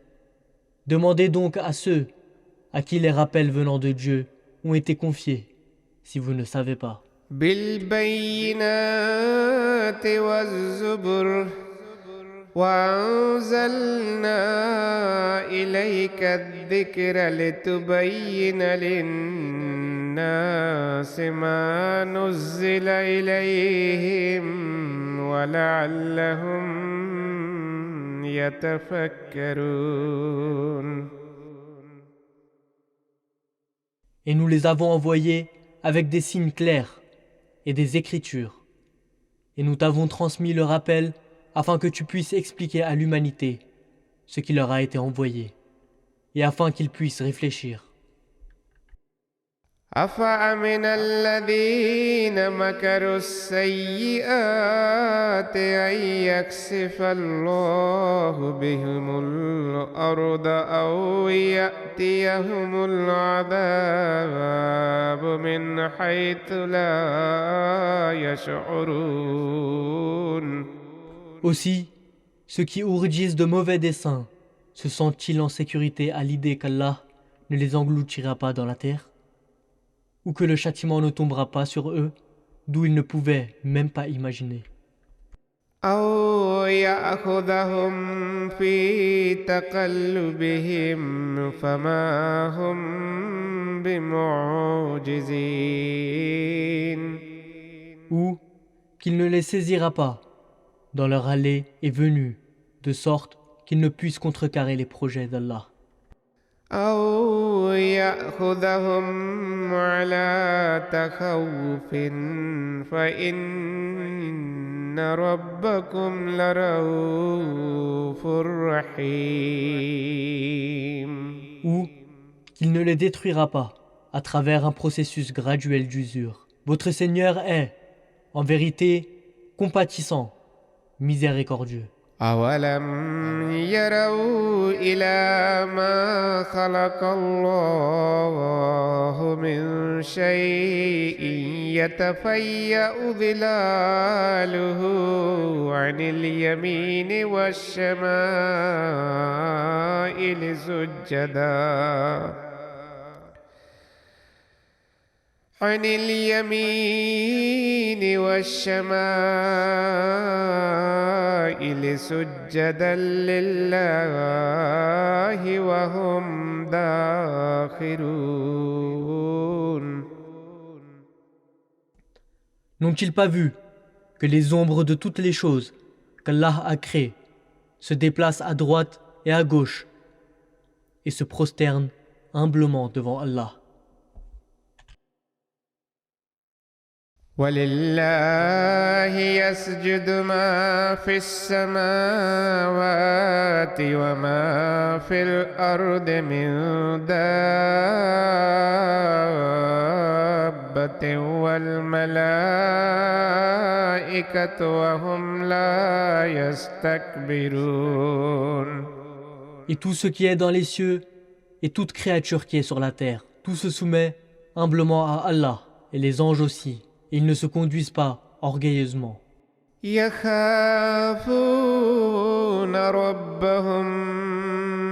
Demandez donc à ceux à qui les rappels venant de Dieu ont été confiés, si vous ne savez pas. بالبينات والزبر وأنزلنا إليك الذكر لتبين للناس ما نزل إليهم ولعلهم يتفكرون. Et nous les avons envoyés avec des signes clairs et des écritures. Et nous t'avons transmis le rappel afin que tu puisses expliquer à l'humanité ce qui leur a été envoyé et afin qu'ils puissent réfléchir. أفأمن الذين مكروا السيئات أن يكسف الله بهم الأرض أو يأتيهم العذاب من حيث لا يشعرون. Aussi, ceux qui ourdissent de mauvais desseins se sentent-ils en sécurité à l'idée qu'Allah ne les engloutira pas dans la terre, ou que le châtiment ne tombera pas sur eux, d'où ils ne pouvaient même pas imaginer. أو يأخذهم في تقلبهم فما هم بمعجزين. Ou qu'il ne les saisira pas dans leur allée et venue, de sorte qu'ils ne puissent contrecarrer les projets d'Allah. أو يأخذهم على تخوف فإن ربكم لرؤوف رحيم. Ou qu'il ne les détruira pas à travers un processus graduel d'usure. Votre Seigneur est, en vérité, compatissant, miséricordieux. أولم يروا إلى ما خلق الله من شيء يتفيأ ظلاله عن اليمين والشمائل سجدا عن اليمين والشمائل سجدا لله وهم داخرون. N'ont-ils pas vu que les ombres de toutes les choses qu'Allah a créées se déplacent à droite et à gauche et se prosternent humblement devant Allah? ولله يسجد ما في السماوات وما في الأرض من دابة والملائكة وهم لا يستكبرون. Et tout ce qui est dans les cieux et toute créature qui est sur la terre, tout se soumet humblement à Allah et les anges aussi. Ils ne se conduisent pas orgueilleusement. يخافون ربهم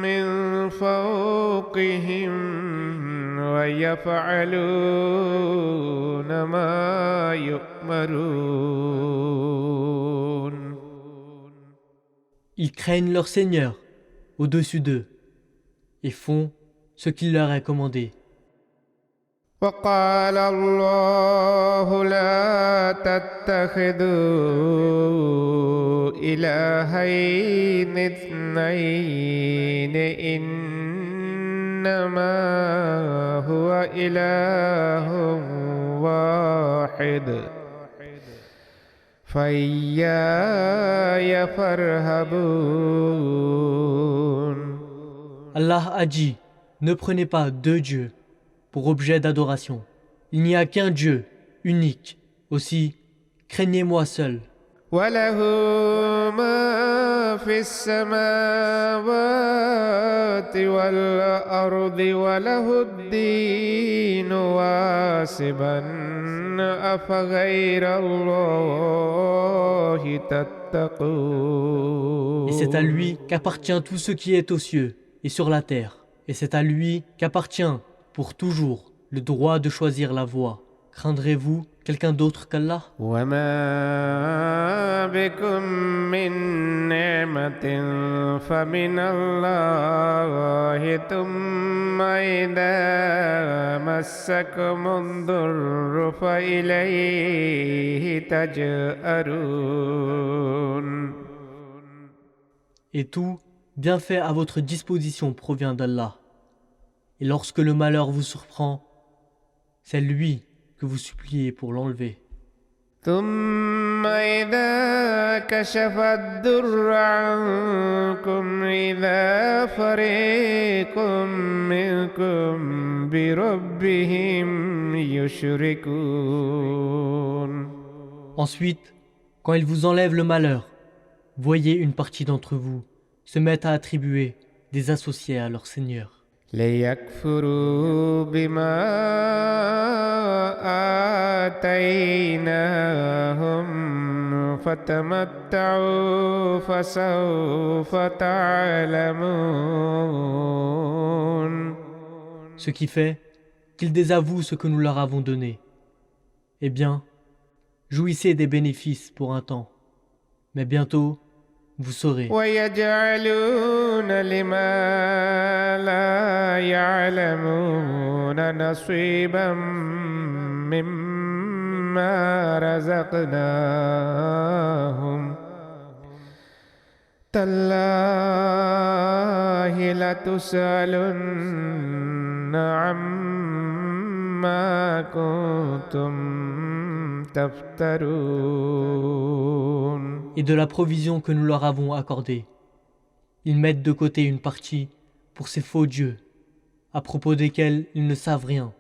من فوقهم ويفعلون ما يؤمرون. Ils craignent leur Seigneur au-dessus d'eux et font ce qu'il leur est commandé. وقال الله لا تتخذوا إلهين اثنين إنما هو إله واحد فإياي فارهبون. Allah a dit, ne prenez pas deux dieux pour objet d'adoration. Il n'y a qu'un Dieu, unique. Aussi, craignez-moi seul. وله ما في السماوات والأرض وله الدين واسبا أفغير الله تتقون. Et c'est à lui qu'appartient tout ce qui est aux cieux et sur la terre. Et c'est à lui qu'appartient pour toujours le droit de choisir la voie Craindrez-vous quelqu'un d'autre qu'Allah? وما بكم من نعمة فمن الله ثم إذا مسكم الضر فإليه تجأرون. Et tout bienfait à votre disposition provient d'Allah. Et lorsque le malheur vous surprend, c'est lui que vous suppliez pour l'enlever. ثم إذا كشف الضر عنكم إذا فريق منكم بربهم يشركون. Ensuite, quand il vous enlève le malheur, voyez une partie d'entre vous se mettre à attribuer des associés à leur Seigneur. ليكفروا بما آتيناهم فتمتعوا فسوف تعلمون. Ce qui fait qu'ils désavouent ce que nous leur avons donné. Eh bien, jouissez des bénéfices pour un temps, mais bientôt, vous saurez. ويجعلون لما لا يعلمون نصيبا مما رزقناهم تالله لتسألن عما كنتم تفترون. Et de la provision que nous leur avons accordée, ils mettent de côté une partie pour ces faux dieux, à propos desquels ils ne savent rien.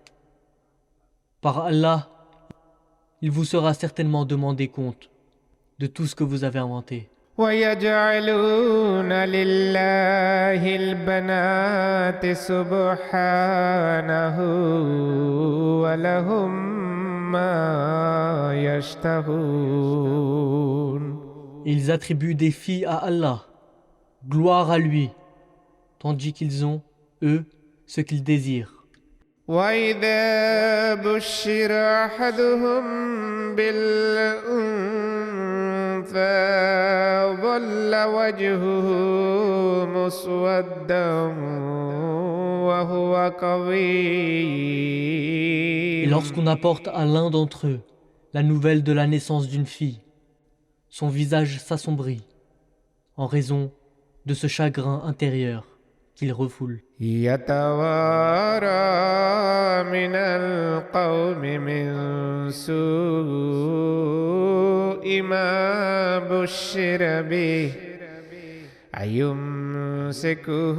Par Allah, il vous sera certainement demandé compte de tout ce que vous avez inventé. ويجعلون لله البنات سبحانه ولهم ما يشتهون. Et ils attribuent des filles à Allah, gloire à lui, tandis qu'ils ont, eux, ce qu'ils désirent. وإذا بشر أحدهم بالأنثى ظل وجهه مسودا وهو Et كظيم. lorsqu'on apporte à l'un d'entre eux la nouvelle de la naissance d'une fille, son visage s'assombrit en raison de ce chagrin intérieur qu'il refoule. يتوارى من القوم من سوء ما بشر به أيمسكه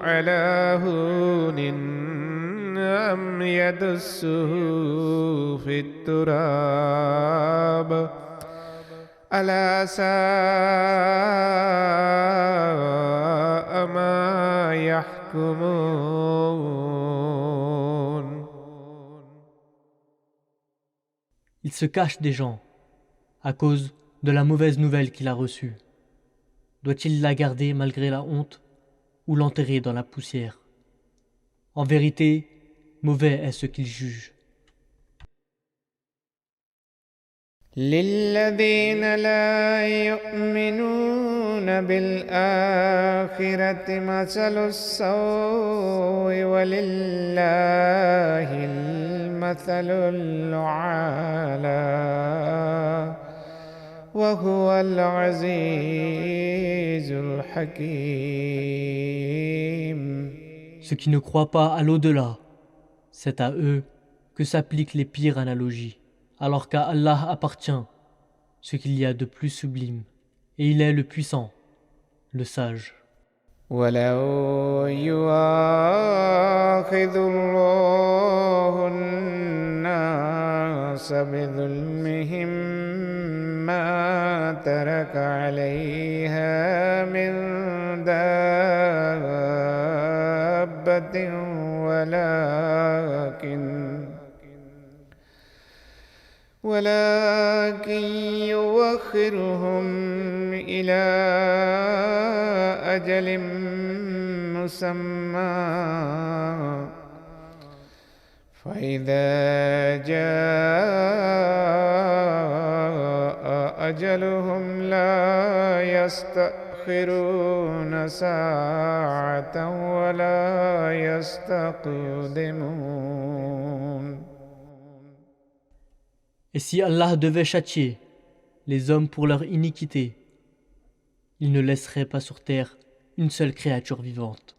على هون أم يدسه في التراب ألا ساء ما يحكمون. Il se cache des gens à cause de la mauvaise nouvelle qu'il a reçue. Doit-il la garder malgré la honte ou l'enterrer dans la poussière? En vérité, mauvais est ce qu'il juge. للذين لا يؤمنون بالآخرة مثل السوء ولله المثل الأعلى وهو العزيز الحكيم. Ceux qui ne croient pas à l'au-delà, c'est à eux que s'appliquent les pires analogies, alors qu'à Allah appartient ce qu'il y a de plus sublime, et il est le puissant, le sage. ولو يؤاخذ الله الناس بظلمهم ما ترك عليها من دابة ولكن يوخرهم إلى أجل مسمى فإذا جاء أجلهم لا يستأخرون ساعة ولا يستقدمون. Et si Allah devait châtier les hommes pour leur iniquité, il ne laisserait pas sur terre une seule créature vivante,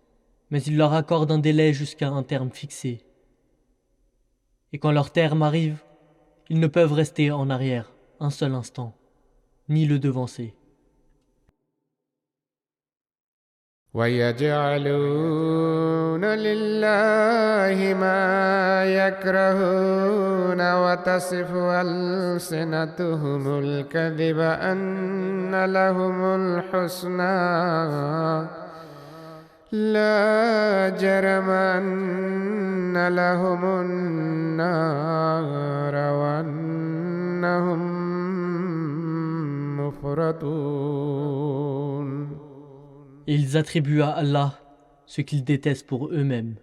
mais il leur accorde un délai jusqu'à un terme fixé. Et quand leur terme arrive, ils ne peuvent rester en arrière un seul instant, ni le devancer. ويجعلون لله ما يكرهون وتصف ألسنتهم الكذب أن لهم الحسنى لا جرم أن لهم النار وأنهم مفرطون. Et ils attribuent à Allah ce qu'ils détestent pour eux-mêmes.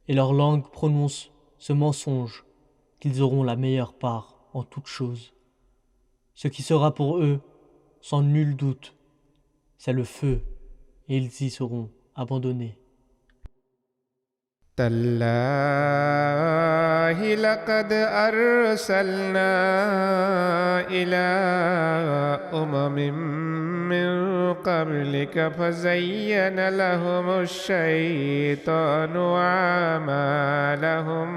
Et leur langue prononce ce mensonge qu'ils auront la meilleure part en toutes choses. Ce qui sera pour eux, sans nul doute, c'est le feu, et ils y seront abandonnés. تالله لقد أرسلنا إلى أمم من قبلك فزين لهم الشيطان أعمالهم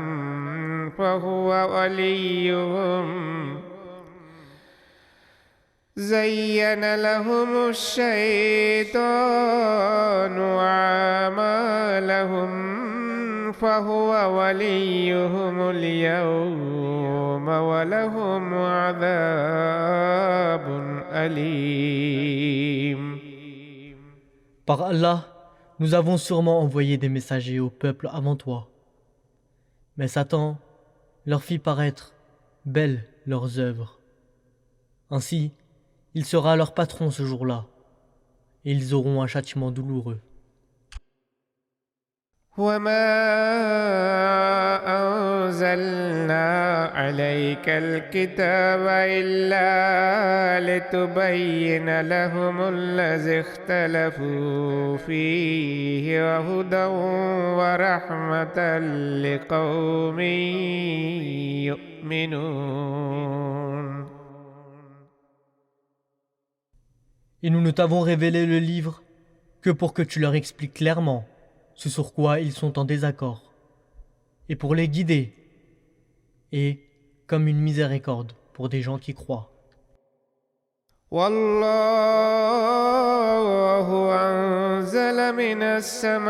فهو وليهم زين لهم الشيطان أعمالهم فهو وليهم اليوم ولهم عذاب أليم. Par Allah, nous avons sûrement envoyé des messagers au peuple avant toi. Mais Satan leur fit paraître belles leurs œuvres. Ainsi, il sera leur patron ce jour-là, et ils auront un châtiment douloureux. وما أنزلنا عليك الكتاب إلا لتبين لهم الذي اختلفوا فيه وهدى ورحمة لقوم يؤمنون. Et nous ne t'avons révélé le livre que pour que tu leur expliques clairement ce sur quoi ils sont en désaccord, et pour les guider, et comme une miséricorde pour des gens qui croient. والله أنزل من السماء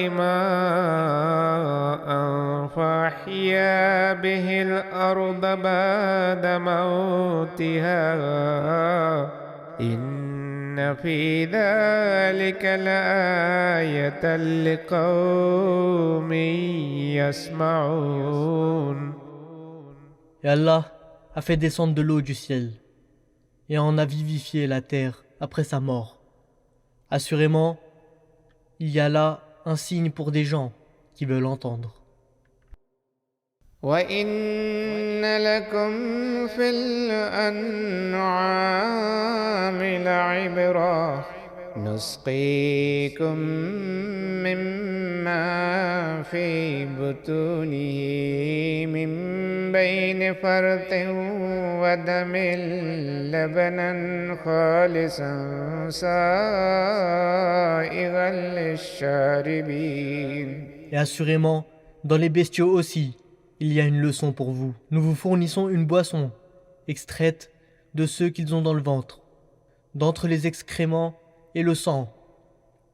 ماء فأحيا به الأرض بعد موتها إن في ذلك لآية لقوم يسمعون. Et Allah a fait descendre de l'eau du ciel, et en a vivifié la terre après sa mort. Assurément, il y a là un signe pour des gens qui veulent entendre. وَإِنَّ لَكُمْ فِي الْأَنْعَامِ لَعِبْرَةً نُسْقِيكُم مِّمَّا فِي بُطُونِهِ مِن بَيْنِ فَرْثٍ وَدَمٍ لَبَنًا خَالِصًا سَائِغًا لِّلشَّارِبِينَ. Et assurément, dans les bestiaux aussi, il y a une leçon pour vous. Nous vous fournissons une boisson, extraite de ceux qu'ils ont dans le ventre, d'entre les excréments et le sang,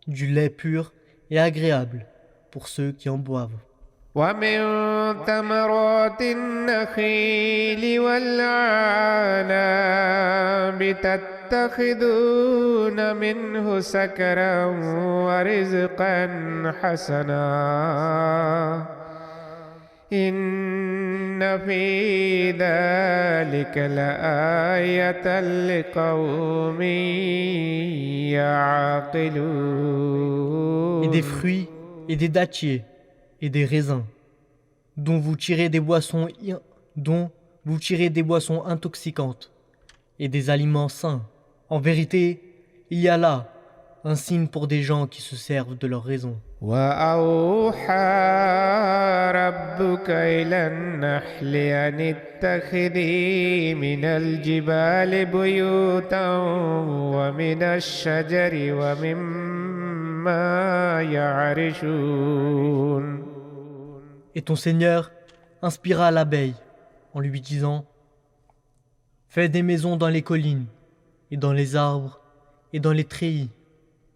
du lait pur et agréable pour ceux qui en boivent. ومن ثمرات النخيل والعنب تتخذون منه سكرا ورزقا حسنا إن في ذلك لآية لقوم يعقلون. Et des fruits et des dattiers, et des raisins, dont vous tirez des boissons intoxicantes et des aliments sains. En vérité, il y a là un signe pour des gens qui se servent de leur raison. وأوحى ربك إلى النحل أن اتخذي من الجبال بيوتا ومن الشجر ومما يعرشون. Et ton Seigneur inspira à l'abeille en lui disant : fais des maisons dans les collines et dans les arbres et dans les treillis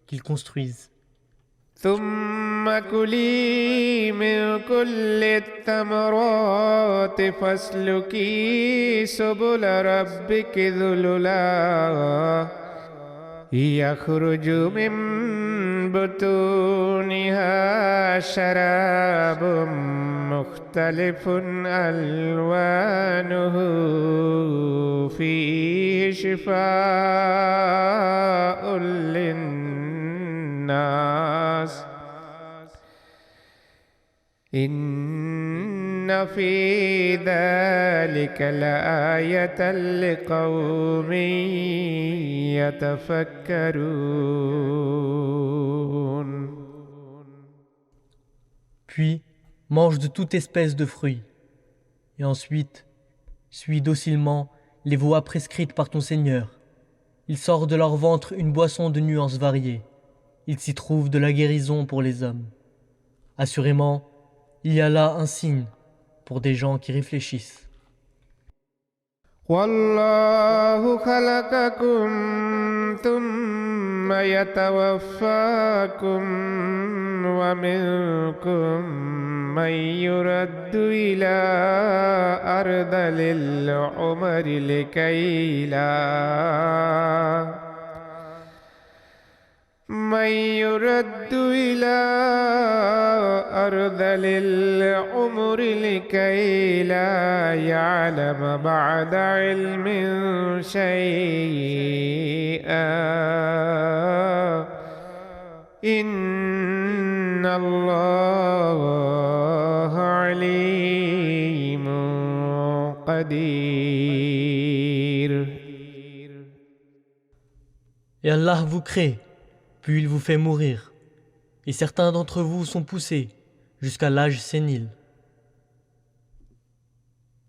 qu'ils construisent. ثم كلي من كل الثمرات فاسلكي سبل ربك ذللا يخرج من بطونها شراب مختلف ألوانه فيه شفاء للناس إن في ذلك لآية لقوم يتفكرون. Puis, mange de toute espèce de fruits. Et ensuite, suis docilement les voies prescrites par ton Seigneur. Il sort de leur ventre une boisson de nuances variées. Il s'y trouve de la guérison pour les hommes. Assurément, il y a là un signe pour des gens qui réfléchissent. والله خلقكم ثم يتوفاكم ومنكم من يرد إلى أرذل العمر لكي لا يعلم بعد علم شيئا إن الله عليم قدير. Et Allah vous crée, puis il vous fait mourir. Et certains d'entre vous sont poussés jusqu'à l'âge sénile,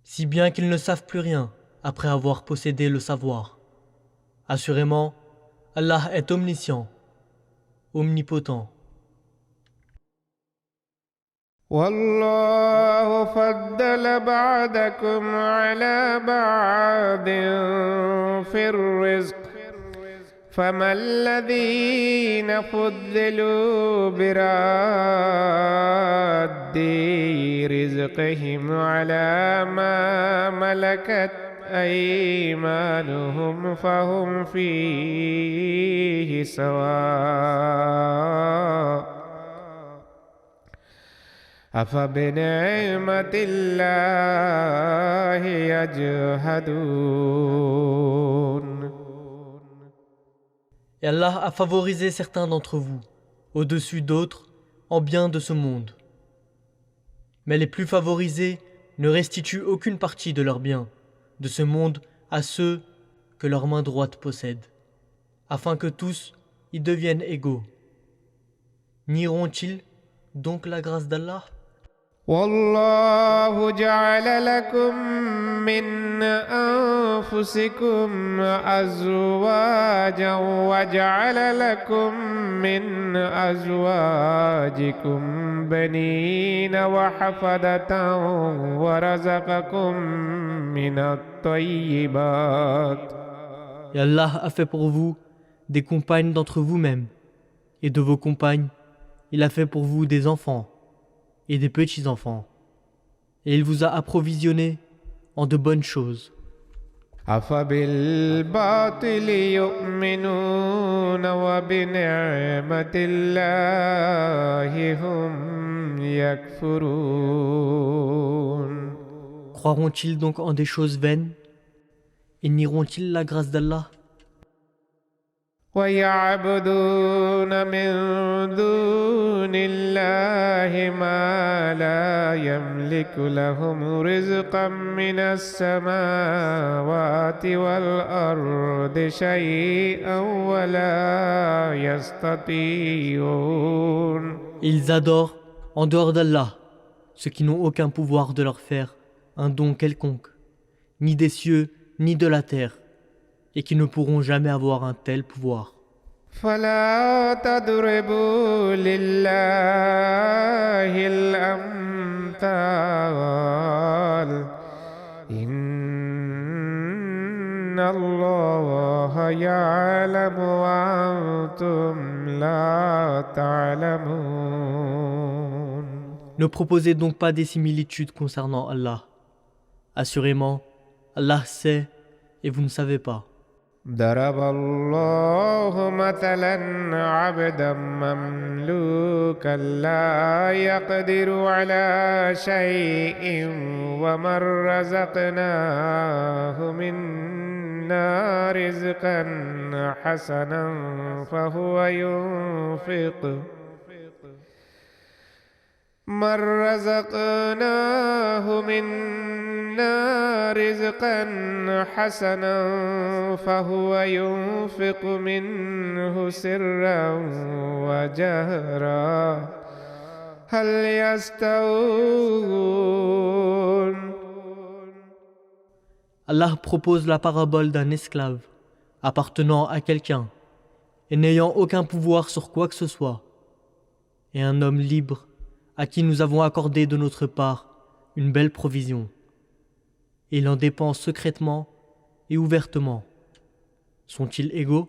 si bien qu'ils ne savent plus rien après avoir possédé le savoir. Assurément, Allah est omniscient, omnipotent. والله فضل بعضكم على بعض في الرزق فما الذين فضلوا براد رزقهم على ما ملكت أيمانهم فهم فيه سواء أفبنعمة الله يجحدون. Et Allah a favorisé certains d'entre vous, au-dessus d'autres, en bien de ce monde. Mais les plus favorisés ne restituent aucune partie de leurs biens de ce monde à ceux que leur main droite possède, afin que tous y deviennent égaux. Nieront-ils donc la grâce d'Allah ? والله جعل لكم من أنفسكم أزواجا وجعل لكم من أزواجكم بنين وحفدة ورزقكم من الطيبات. Et Allah a fait pour vous des compagnes d'entre vous-mêmes, et de vos compagnes, il a fait pour vous des enfants et des petits-enfants, et il vous a approvisionné en de bonnes choses. أفبالباطل يؤمنون وبنعمة الله هم يكفرون. Croiront-ils donc en des choses vaines et nieront-ils la grâce d'Allah ? ويعبدون من دون الله ما لا يملك لهم رزقا من السماوات والأرض شيئا ولا يستطيعون. Ils adorent, en dehors d'Allah, ceux qui n'ont aucun pouvoir de leur faire un don quelconque, ni des cieux, ni de la terre, et qui ne pourront jamais avoir un tel pouvoir. فلا تضربوا لله الأمثال إن الله يعلم وأنتم لا تعلمون. Ne proposez donc pas des similitudes concernant Allah. Assurément, Allah sait et vous ne savez pas. ضرب الله مثلا عبدا مملوكا لا يقدر على شيء ومن رزقناه منا رزقا حسنا فهو ينفق من رزقناه منا رزقا حسنا فهو ينفق منه سرا وجهرا هل يستوون. Allah propose la parabole d'un esclave appartenant à quelqu'un et n'ayant aucun pouvoir sur quoi que ce soit, et un homme libre à qui nous avons accordé de notre part une belle provision. Il en dépense secrètement et ouvertement. Sont-ils égaux?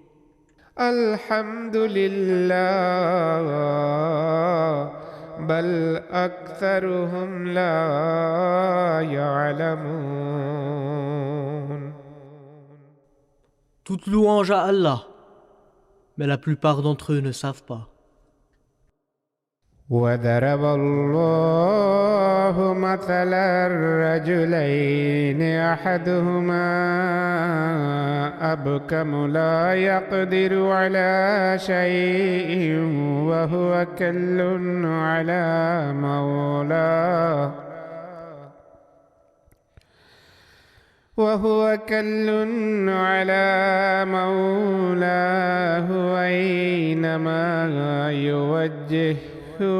Alhamdulillah, bal aktharuhum la ya'lamun. Toute louange à Allah, mais la plupart d'entre eux ne savent pas. وضرب الله مثلا رجلين أحدهما أبكم لا يقدر على شيء وهو كل على مولاه أينما يوجه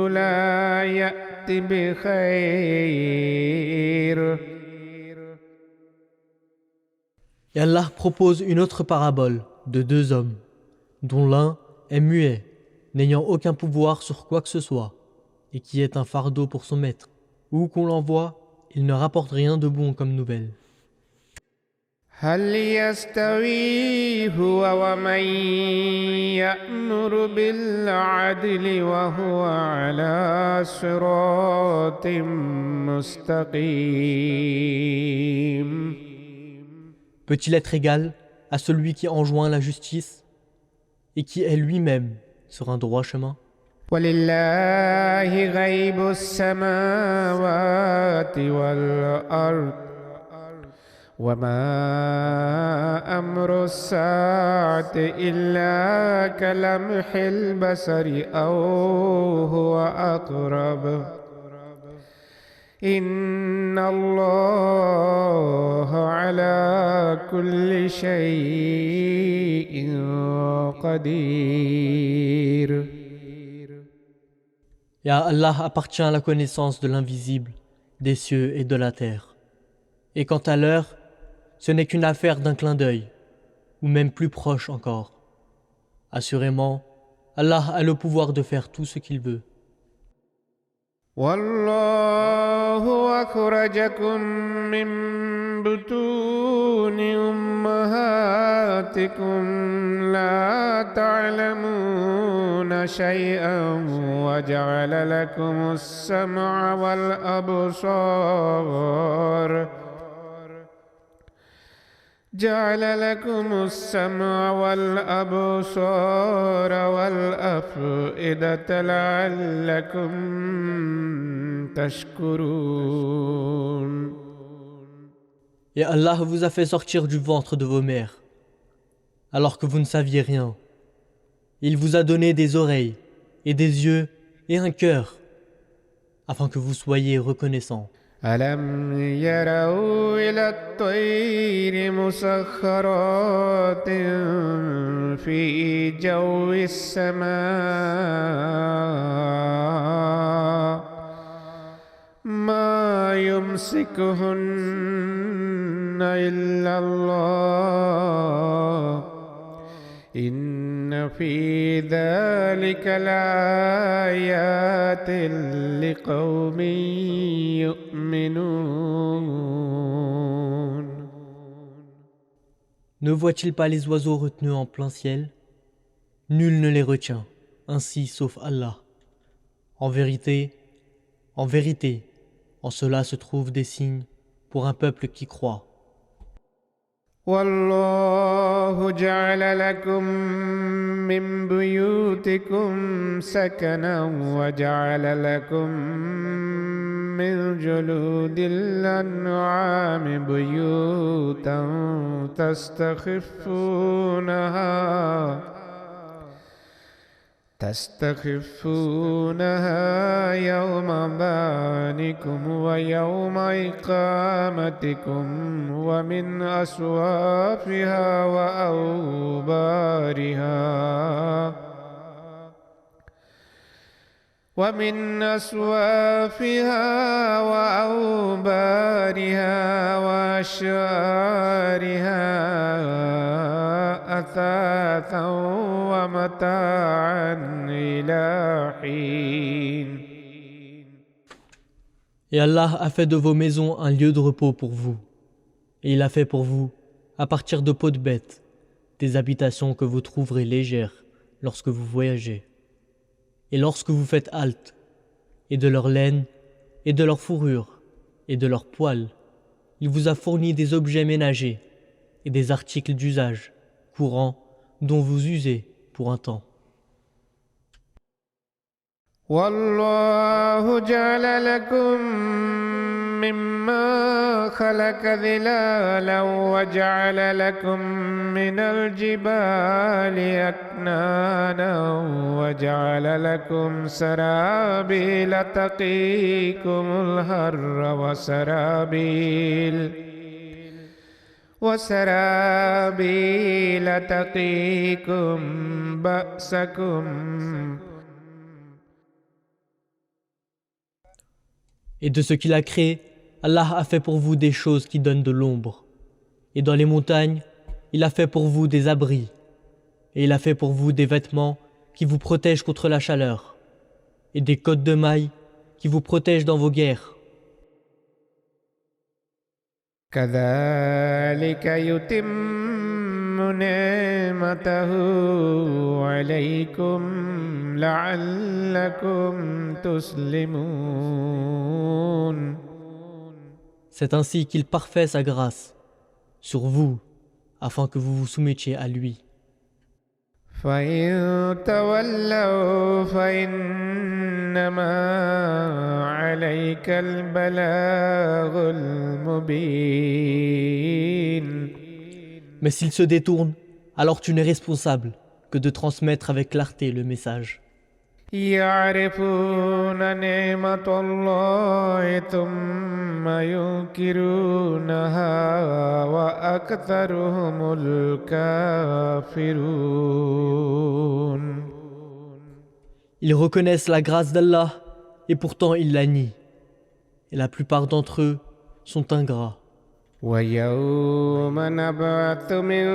لا يأتي بخير. Et Allah propose une autre parabole de deux hommes, dont l'un est muet, n'ayant aucun pouvoir sur quoi que ce soit, et qui est un fardeau pour son maître. Où qu'on l'envoie, il ne rapporte rien de bon comme nouvelle. هل يستوي هو ومن يأمر بالعدل وهو على صراط مستقيم. Peut-il être égal à celui qui enjoint la justice et qui est lui-même sur un droit chemin? ولله غيب السماوات والأرض وما أمر الساعة إلا كلمح البصر أو هو أقرب إن الله على كل شيء قدير. Et à Allah appartient la connaissance de l'invisible, des cieux et de la terre. Et quant à l'heure, ce n'est qu'une affaire d'un clin d'œil, ou même plus proche encore. Assurément, Allah a le pouvoir de faire tout ce qu'il veut. والله أخرجكم من بطون أمهاتكم لا تعلمون شيئا وجعل لكم السمع والأبصار والأفئدة لعلكم تشكرون. Et Allah vous a fait sortir du ventre de vos mères, alors que vous ne saviez rien, Il vous a donné des oreilles, et des yeux, et un cœur, afin que vous soyez reconnaissants. ألم يروا إلى الطير مسخرات في جو السماء ما يمسكهن إلا الله إن في ذلك لآيات لقوم يؤمنون. Ne voit-il pas les oiseaux retenus en plein ciel? Nul ne les retient, ainsi sauf Allah. En vérité, en vérité, en cela se trouvent des signes pour un peuple qui croit. والله جعل لكم من بيوتكم سكنا وجعل لكم من جلود الأنعام بيوتا تستخفونها يوم ظعنكم ويوم إقامتكم ومن أصوافها وأوبارها وأشعارها أثاثا ومتاعا إلى حين. Et Allah a fait de vos maisons un lieu de repos pour vous. Et il a fait pour vous, à partir de peaux de bêtes, des habitations que vous trouverez légères lorsque vous voyagez. Et lorsque vous faites halte, et de leur laine, et de leur fourrure, et de leurs poils, il vous a fourni des objets ménagers et des articles d'usage courants dont vous usez pour un temps. والله جعل لكم مما خلق ظلالا وجعل لكم من الجبال أكنانا وجعل لكم سرابيل تقيكم الحر وسرابيل تقيكم بأسكم. Et de ce qu'il a créé, Allah a fait pour vous des choses qui donnent de l'ombre. Et dans les montagnes, il a fait pour vous des abris. Et il a fait pour vous des vêtements qui vous protègent contre la chaleur. Et des cottes de mailles qui vous protègent dans vos guerres. كذلك يتم نعمته عليكم لعلكم تسلمون. C'est ainsi qu'il parfait sa grâce sur vous, afin que vous vous soumettiez à lui. فإن تولوا فإنما عليك البلاغ المبين. Mais s'il se détourne, alors tu n'es responsable que de transmettre avec clarté le message. يعرفون نعمة الله ثم ينكرونها وأكثرهم الكافرون. Ils reconnaissent la grâce d'Allah et pourtant ils la nient. Et la plupart d'entre eux sont ingrats. ويوم نبعث من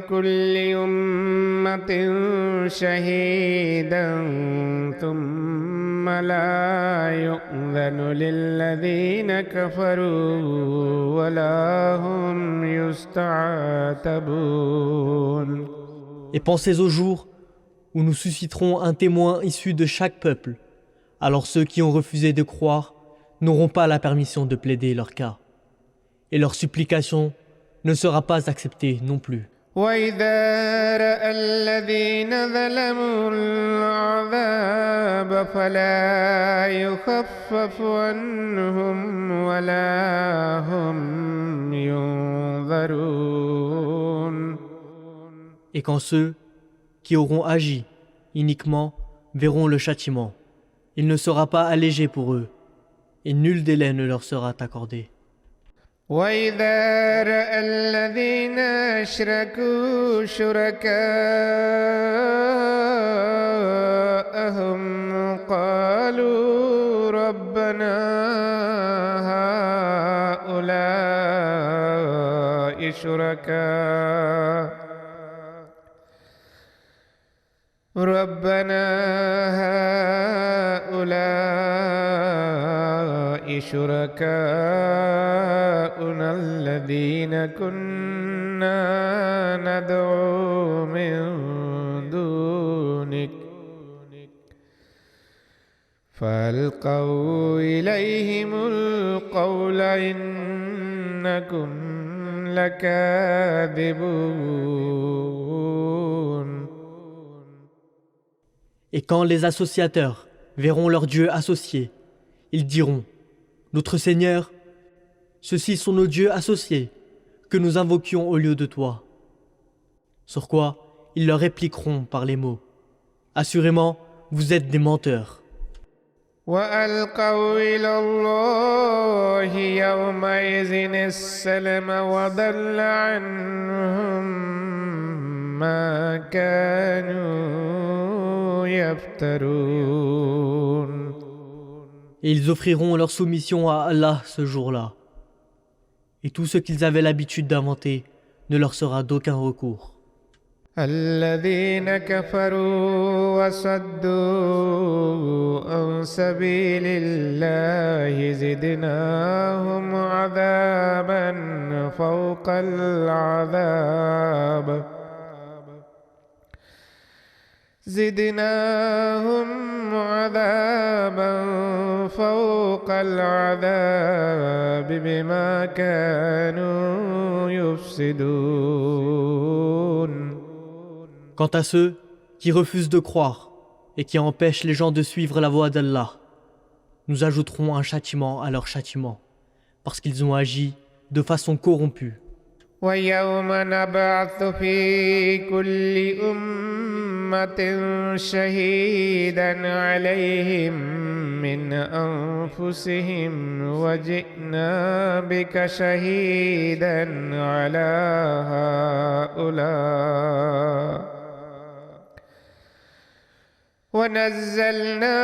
كل أمة شهيدا ثم لا يؤذن للذين كفروا ولا هم يستعتبون. Et pensez au jour où nous susciterons un témoin issu de chaque peuple. Alors ceux qui ont refusé de croire n'auront pas la permission de plaider leur cas. Et leur supplication ne sera pas acceptée non plus. وإذا رأى الذين ظلموا العذاب فلا يخفف عنهم ولا هم ينظرون. Et quand ceux qui auront agi uniquement, verront le châtiment. Il ne sera pas allégé pour eux, et nul délai ne leur sera accordé. وإذا رأى الذين أشركوا شركاءهم قالوا ربنا هؤلاء شركاؤنا الذين كنا ندعو من دونك فألقوا إليهم القول إنكم لكاذبون. Et quand les associateurs verront leurs dieux associés, ils diront: Notre Seigneur, ceux-ci sont nos dieux associés, que nous invoquions au lieu de toi. Sur quoi, ils leur répliqueront par les mots: Assurément, vous êtes des menteurs. وألقوا إلى الله يومئذ السلم وضل عنهم ما كانوا يفترون. Et ils offriront leur soumission à Allah ce jour-là. Et tout ce qu'ils avaient l'habitude d'inventer ne leur sera d'aucun recours. الذين كفروا وصدوا عن سبيل الله زدناهم عذابا فوق العذاب بما كانوا يفسدون. Quant à ceux qui refusent de croire et qui empêchent les gens de suivre la voie d'Allah, nous ajouterons un châtiment à leur châtiment, parce qu'ils ont agi de façon corrompue. ويوم نبعث في كل أمة شهيدا عليهم من أنفسهم وجئنا بك شهيدا على هؤلاء ونزلنا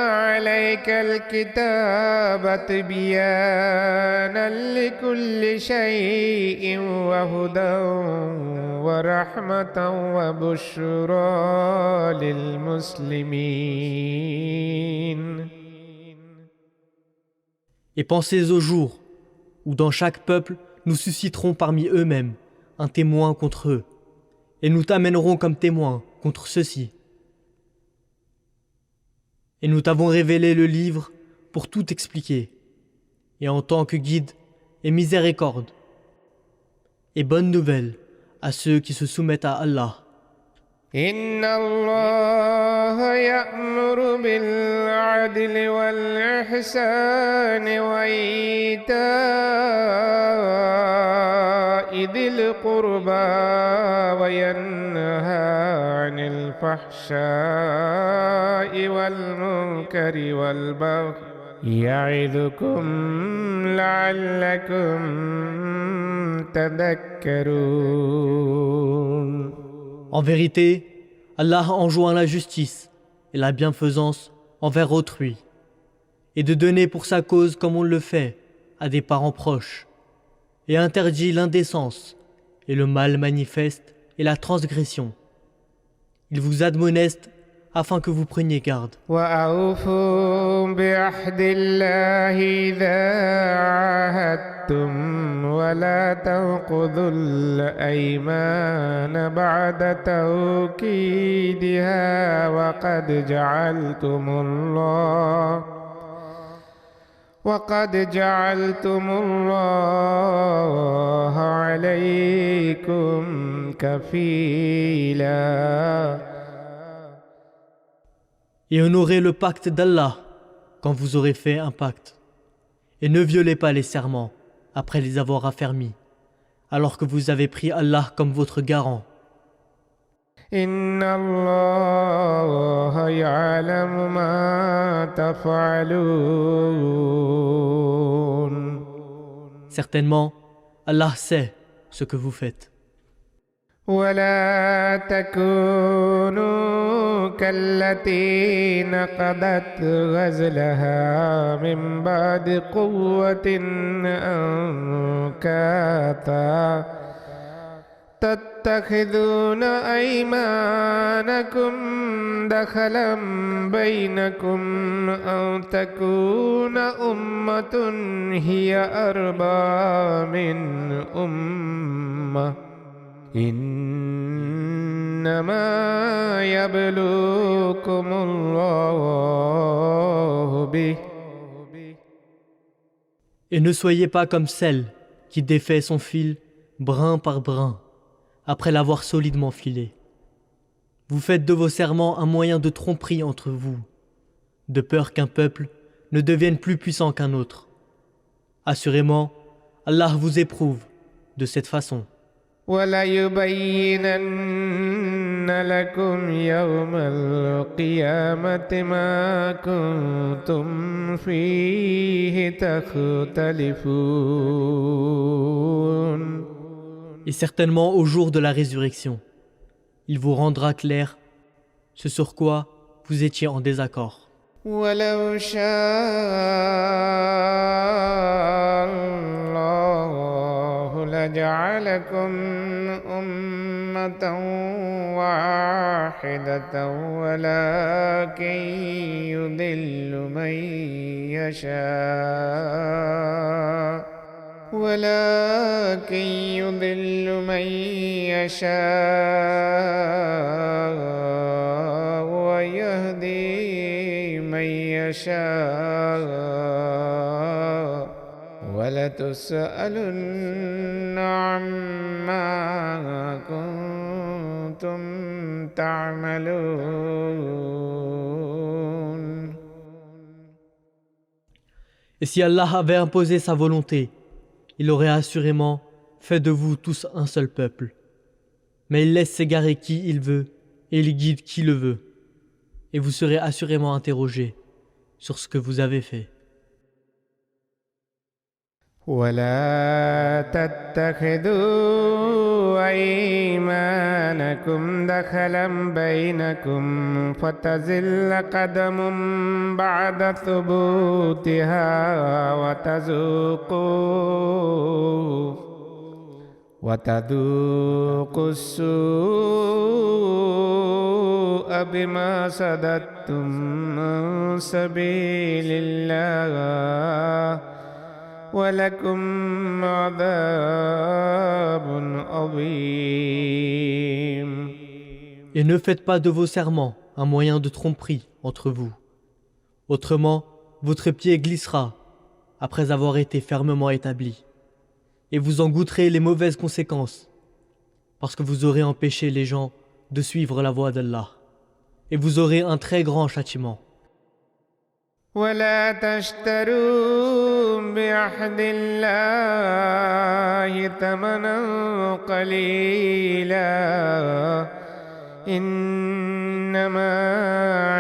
عليك الكتاب تبيانا لكل شيء وهدى ورحمة وبشرى للمسلمين. Et pensez au jour où dans chaque peuple nous susciterons parmi eux-mêmes un témoin contre eux, et nous t'amènerons comme témoin contre ceux-ci. Et nous t'avons révélé le livre pour tout expliquer, et en tant que guide et miséricorde, et bonne nouvelle à ceux qui se soumettent à Allah. Inna Allah ya'muru bil-'adli wal-ihsani wa ita'i dhil-qurba wa yanha 'anil fahsha'i wal-munkari wal-baghi ya'idukum la'allakum tadhakkarun. En vérité, Allah enjoint la justice et la bienfaisance envers autrui, et de donner pour sa cause comme on le fait à des parents proches, et interdit l'indécence et le mal manifeste et la transgression. Il vous admoneste afin que vous preniez garde. وَأَوْفُوا بِعَهْدِ اللَّهِ إِذَا عَاهَدتُّمْ وَلَا تَنقُضُوا الْأَيْمَانَ بَعْدَ تَوْكِيدِهَا وَقَدْ جَعَلْتُمُ اللَّهَ عَلَيْكُمْ كَفِيلًا. Et honorez le pacte d'Allah quand vous aurez fait un pacte. Et ne violez pas les serments après les avoir affermis, alors que vous avez pris Allah comme votre garant. إن الله يعلم ما تفعلون. Certainement, Allah sait ce que vous faites. ولا تكونوا كالتي نقضت غزلها من بعد قوة أنكاثا تتخذون أيمانكم دخلا بينكم أن تكون أمة هي أربى من أمة إنما يبلوكم الله به. Et ne soyez pas comme celle qui défait son fil brin par brin, après l'avoir solidement filé. Vous faites de vos serments un moyen de tromperie entre vous, de peur qu'un peuple ne devienne plus puissant qu'un autre. Assurément, Allah vous éprouve de cette façon. وَلَيُبَيِّنَنَّ لَكُمْ يَوْمَ الْقِيَامَةِ مَا كُنتُمْ فِيهِ تَخْتَلِفُونَ. Et certainement au jour de la résurrection, il vous rendra clair ce sur quoi vous étiez en désaccord. وَلَوْ شَاءَ اللَّهُ لَجَعَلَكُمْ أُمَّةً وَاحِدَةً ولكن يضل من يشاء ويهدي من يشاء ولتسألن عما كنتم تعملون. Et si Allah avait imposé sa volonté, il aurait assurément fait de vous tous un seul peuple. Mais il laisse s'égarer qui il veut et il guide qui le veut. Et vous serez assurément interrogés sur ce que vous avez fait. ولا تتخذوا أيمانكم دخلا بينكم فتزل قدم بعد ثبوتها وتذوقوا السوء بما صددتم عن سبيل الله وَلَكُمْ عَذَابٌ عَظِيمٌ. Et ne faites pas de vos serments un moyen de tromperie entre vous. Autrement, votre pied glissera après avoir été fermement établi. Et vous en goûterez les mauvaises conséquences, parce que vous aurez empêché les gens de suivre la voie d'Allah. Et vous aurez un très grand châtiment. ولا تشتروا بعهد الله ثمنا قليلا إنما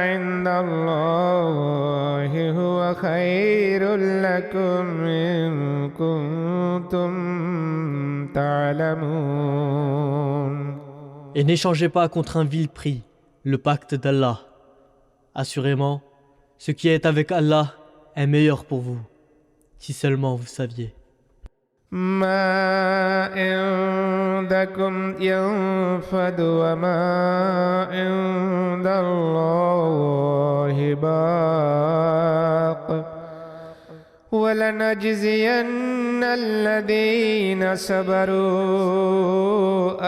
عند الله هو خير لكم إن كنتم تعلمون. Et n'échangez pas contre un vil prix le pacte d'Allah. Assurément, ce qui est avec Allah est meilleur pour vous, si seulement vous saviez. ما عندكم ينفد وما عند الله باق ولنجزين الذين صبروا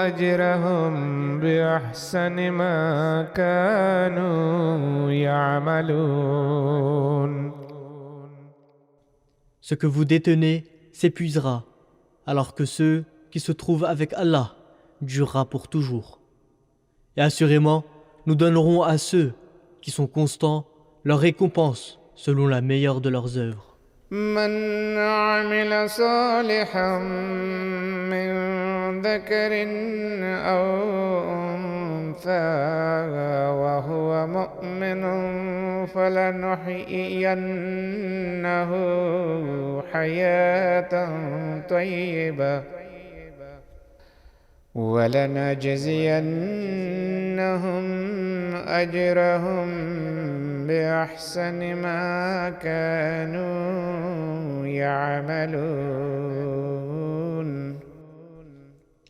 أجرهم بأحسن ما كانوا يعملون. Ce que vous détenez s'épuisera, alors que ceux qui se trouvent avec Allah durera pour toujours. Et assurément, nous donnerons à ceux qui sont constants leur récompense selon la meilleure de leurs œuvres. من عمل صالحا من ذكر أو أنثى وهو مؤمن فلنحيينه حياة طيبة ولنجزينهم أجرهم بأحسن ما كانوا يعملون.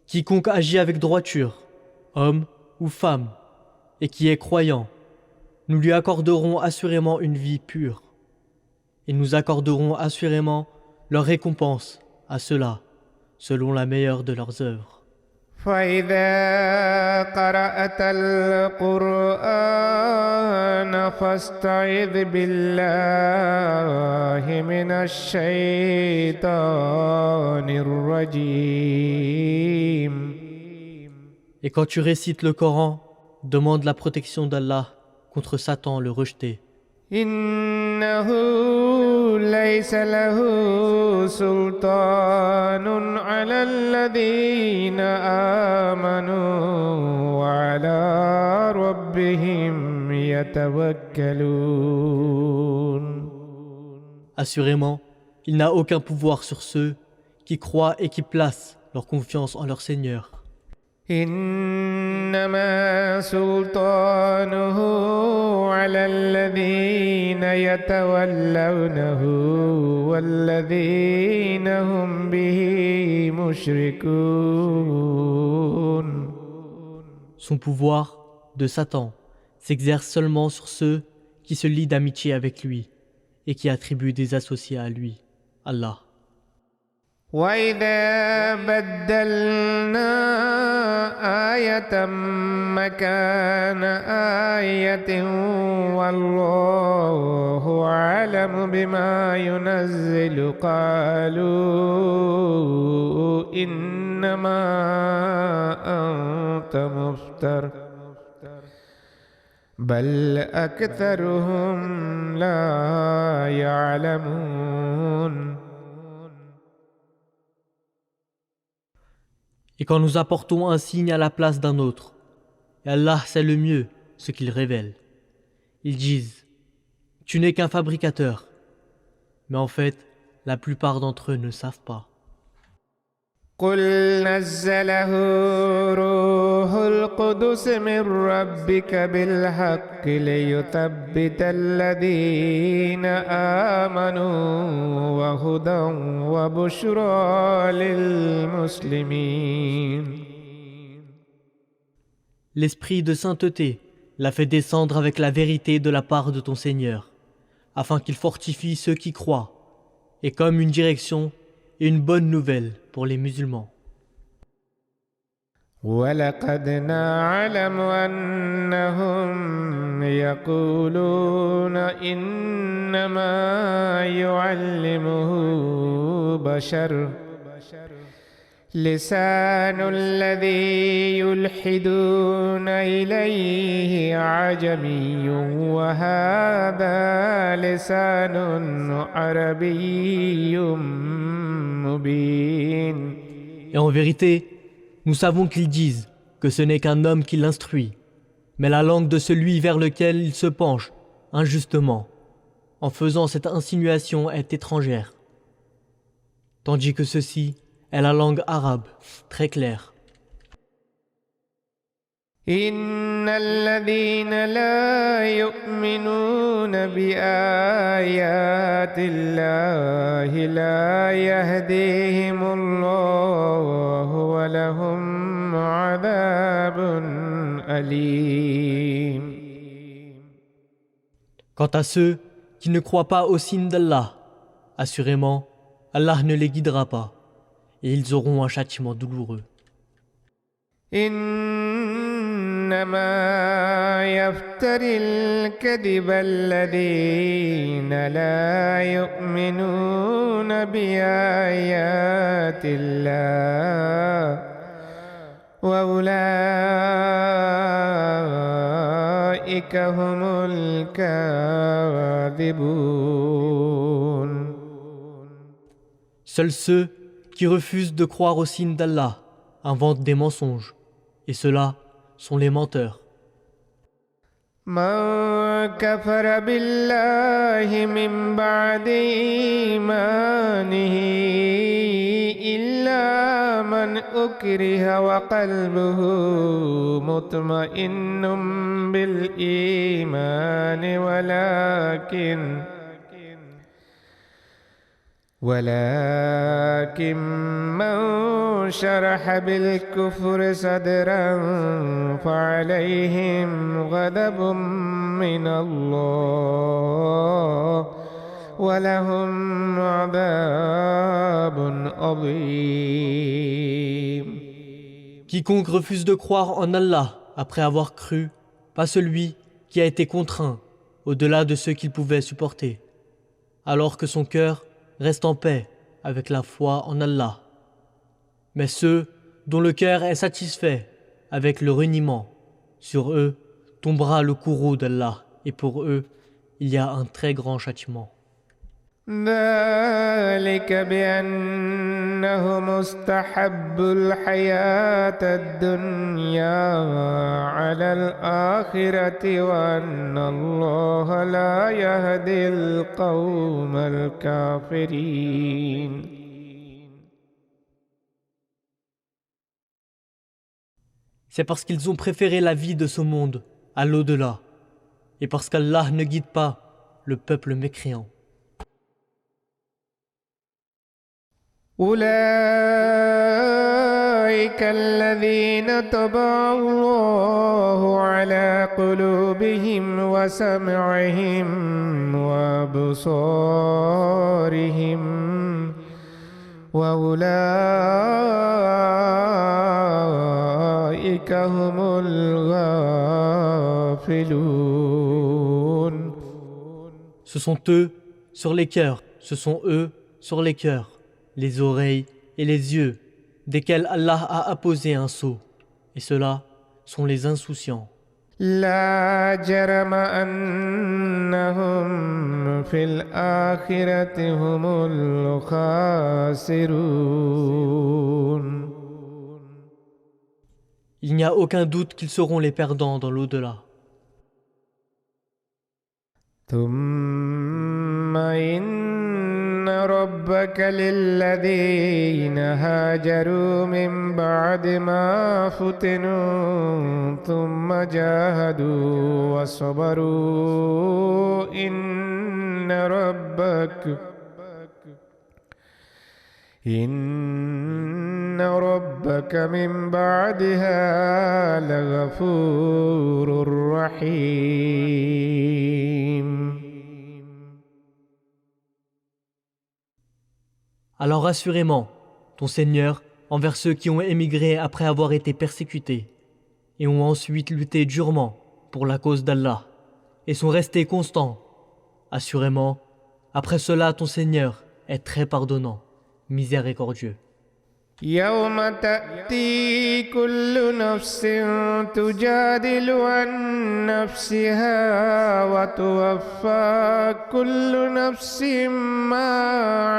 Quiconque agit avec droiture, homme ou femme, et qui est croyant, nous lui accorderons assurément une vie pure. Et nous accorderons assurément leur récompense à ceux-là, selon la meilleure de leurs œuvres. فإذا قرأت القرآن فاستعذ بالله من الشيطان الرجيم. Et quand tu récites le Coran, demande la protection d'Allah contre Satan le rejeté. إنه ليس له سلطان على الذين آمنوا وعلى ربهم يتوكلون. Assurément, il n'a aucun pouvoir sur ceux qui croient et qui placent leur confiance en leur Seigneur. إنما سلطانه على الذين يتولونه والذين هم به مشركون. Son pouvoir, de Satan, s'exerce seulement sur ceux qui se lient d'amitié avec lui et qui attribuent des associés à lui, Allah. وإذا بدلنا آية مكان آية والله أعلم بما ينزل قالوا إنما أنت مفتر بل أكثرهم لا يعلمون. Et quand nous apportons un signe à la place d'un autre, et Allah sait le mieux ce qu'il révèle, ils disent « Tu n'es qu'un fabricateur », mais en fait, la plupart d'entre eux ne savent pas. قل نزله روح القدس من ربك بالحق ليثبت الذين آمنوا وهدى وبشرى للمسلمين. L'esprit de sainteté l'a fait descendre avec la vérité de la part de ton Seigneur, afin qu'il fortifie ceux qui croient, et comme une direction et une bonne nouvelle pour les musulmans. وَلَقَدْ نَعْلَمُ أَنَّهُمْ يَقُولُونَ إِنَّمَا يُعَلِّمُهُ بَشَرٌ لسان الذي يلحدون إليه عجمي وهذا لسان عربي مبين. Et en vérité, nous savons qu'ils disent que ce n'est qu'un homme qui l'instruit, mais la langue de celui vers lequel il se penche injustement, en faisant cette insinuation, est étrangère. Tandis que ceci est la langue arabe, très claire. إن الذين لا يؤمنون بآيات الله لا يهديهم الله ولهم عذاب أليم. Quant à ceux qui ne croient pas aux signes d'Allah, assurément, Allah ne les guidera pas, et ils auront un châtiment douloureux. إنما يفتري الكذب الذين لا يؤمنون بآيات الله وأولئك هم الكاذبون. Seuls ceux qui refusent de croire aux signes d'Allah inventent des mensonges, et ceux-là sont les menteurs. من كفر بالله من بعد إيمانه إلا من أكره وقلبه مطمئن بالإيمان ولكن من شرح بالكفر صدرا فعليهم غضب من الله ولهم عذاب عظيم. Quiconque refuse de croire en Allah après avoir cru, pas celui qui a été contraint au-delà de ce qu'il pouvait supporter, alors que son cœur reste en paix avec la foi en Allah. Mais ceux dont le cœur est satisfait avec le reniement, sur eux tombera le courroux d'Allah, et pour eux il y a un très grand châtiment. ذلك بأنهم استحبوا الحياة الدنيا على الآخرة وأن الله لا يهدي القوم الكافرين. C'est parce qu'ils ont préféré la vie de ce monde à l'au-delà, et parce qu'Allah ne guide pas le peuple mécréant. أولئك الذين طبع الله على قلوبهم وسمعهم وأبصارهم وأولئك هم الغافلون. Ce sont eux sur les cœurs, ce sont eux sur les cœurs, les oreilles et les yeux, desquels Allah a apposé un sceau, et ceux-là sont les insouciants. لا جرم أنهم في الآخرة هم الخاسرون. Il n'y a aucun doute qu'ils seront les perdants dans l'au-delà. ثم إن ربك للذين هاجروا من بعد ما فتنوا ثم جاهدوا وصبروا إن ربك من بعدها لغفور رحيم. Alors assurément, ton Seigneur, envers ceux qui ont émigré après avoir été persécutés, et ont ensuite lutté durement pour la cause d'Allah, et sont restés constants, assurément, après cela ton Seigneur est très pardonnant, miséricordieux. يوم تأتي كل نفس تجادل عن نفسها وتوفى كل نفس ما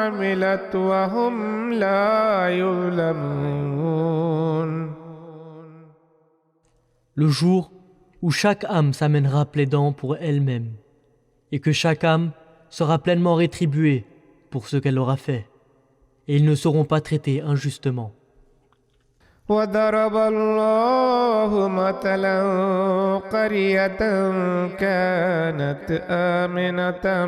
عملت وهم لا يظلمون. Le jour où chaque âme s'amènera plaidant pour elle-même, et que chaque âme sera pleinement rétribuée pour ce qu'elle aura fait, et ils ne seront pas traités injustement. وضرب الله مثلا قرية كانت آمنة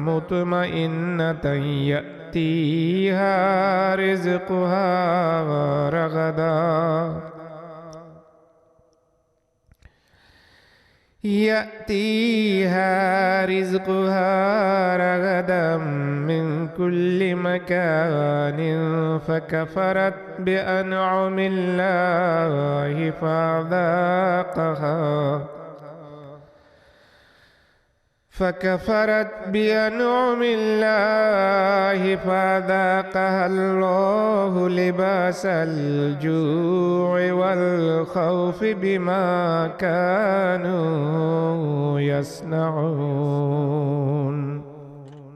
مطمئنة يأتيها رزقها رغدا من كل مكان فكفرت بأنعم الله فذاقها الله لباس الجوع والخوف بما كانوا يصنعون.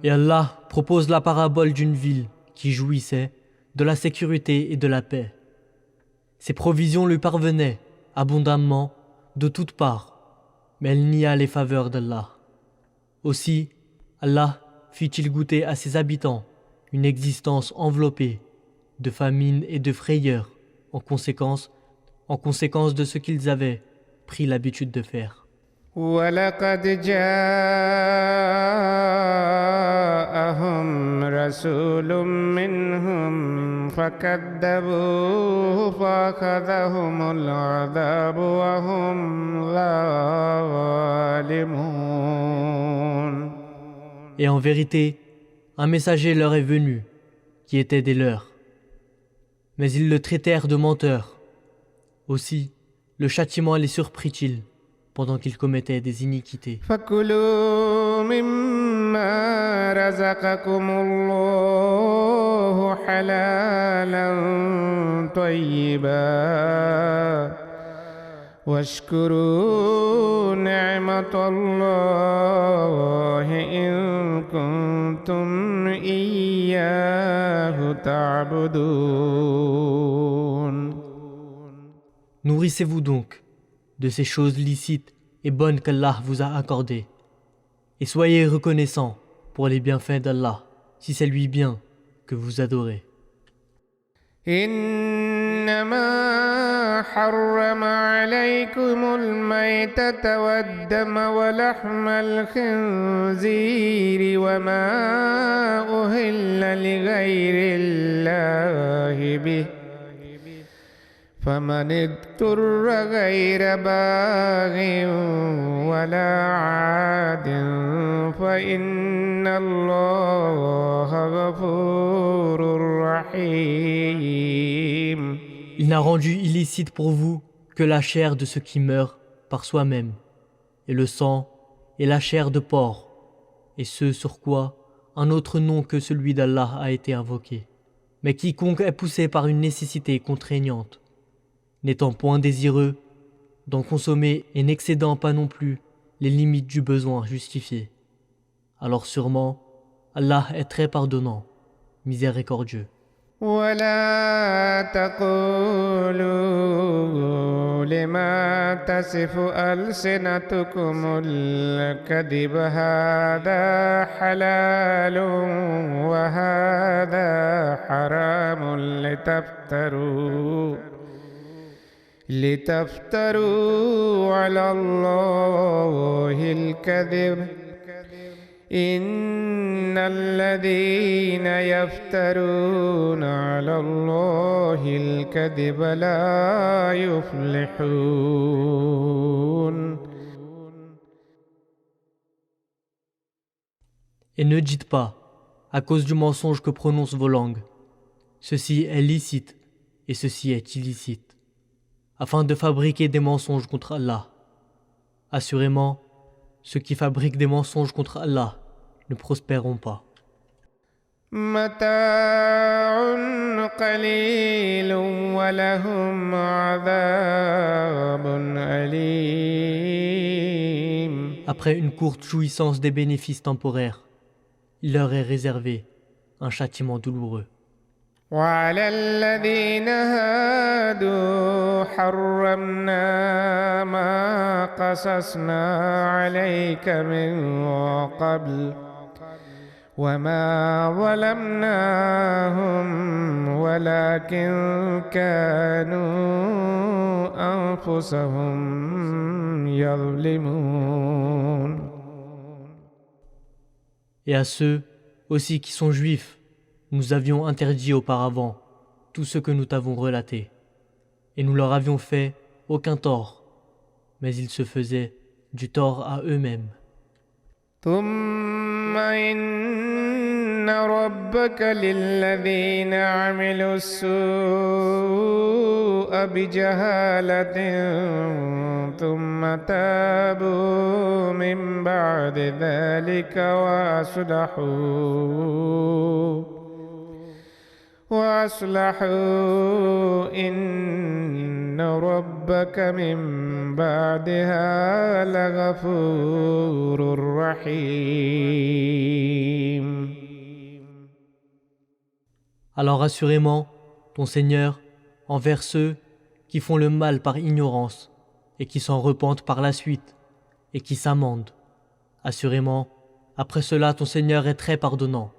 Et Allah propose la parabole d'une ville qui jouissait de la sécurité et de la paix. Ses provisions lui parvenaient abondamment de toutes parts, mais elle nia les faveurs d'Allah. Aussi, Allah fit-il goûter à ses habitants une existence enveloppée de famine et de frayeur en conséquence de ce qu'ils avaient pris l'habitude de faire. ولقد جاءهم رسول منهم فكذبوه فأخذهم العذاب وهم ظالمون. Et en vérité, un messager leur est venu, qui était des leurs. Mais ils le traitèrent de menteur. Aussi, le châtiment les surprit-il pendant qu'ils commettaient des iniquités. فكلوا مما رزقكم الله حلالا طيبا واشكروا نعمة الله إن كنتم إياه تعبدون. Nourrissez-vous donc de ces choses licites et bonnes qu'Allah vous a accordées, et soyez reconnaissants pour les bienfaits d'Allah, si c'est lui bien que vous adorez. إنما حرم عليكم الميتة والدم ولحم الخنزير وما أهل لغير الله به فمن اضطر غير باغ ولا عاد فإن الله غفور رحيم. Il n'a rendu illicite pour vous que la chair de ceux qui meurent par soi-même, et le sang et la chair de porc, et ce sur quoi un autre nom que celui d'Allah a été invoqué. Mais quiconque est poussé par une nécessité contraignante, n'étant point désireux d'en consommer et n'excédant pas non plus les limites du besoin justifié, alors sûrement Allah est très pardonnant, miséricordieux. ولا تقولوا لما تصف ألسنتكم الكذب هذا حلال وهذا حرام لتفتروا على الله الكذب إن الذين يفترون على الله الكذب لا يفلحون. Et ne dites pas, à cause du mensonge que prononcent vos langues, ceci est licite et ceci est illicite, afin de fabriquer des mensonges contre Allah. Assurément, ceux qui fabriquent des mensonges contre Allah ne prospéreront pas. متاع قليل ولهم عذاب أليم. Après une courte jouissance des bénéfices temporaires, il leur est réservé un châtiment douloureux. وعلى الذين هادوا حرمنا ما قصصنا عليك من قبل وما ظلمناهم ولكن كانوا أنفسهم يظلمون. Et à ceux aussi qui sont juifs, nous avions interdit auparavant tout ce que nous t'avons relaté, et nous leur avions fait aucun tort, mais ils se faisaient du tort à eux-mêmes. ثم إن ربك للذين عملوا السوء بجهالة ثم تابوا من بعد ذلك وأصلحوا إن ربك من بعدها لغفور رحيم. Alors assurément, ton Seigneur, envers ceux qui font le mal par ignorance et qui s'en repentent par la suite et qui s'amendent. Assurément, après cela ton Seigneur est très pardonnant,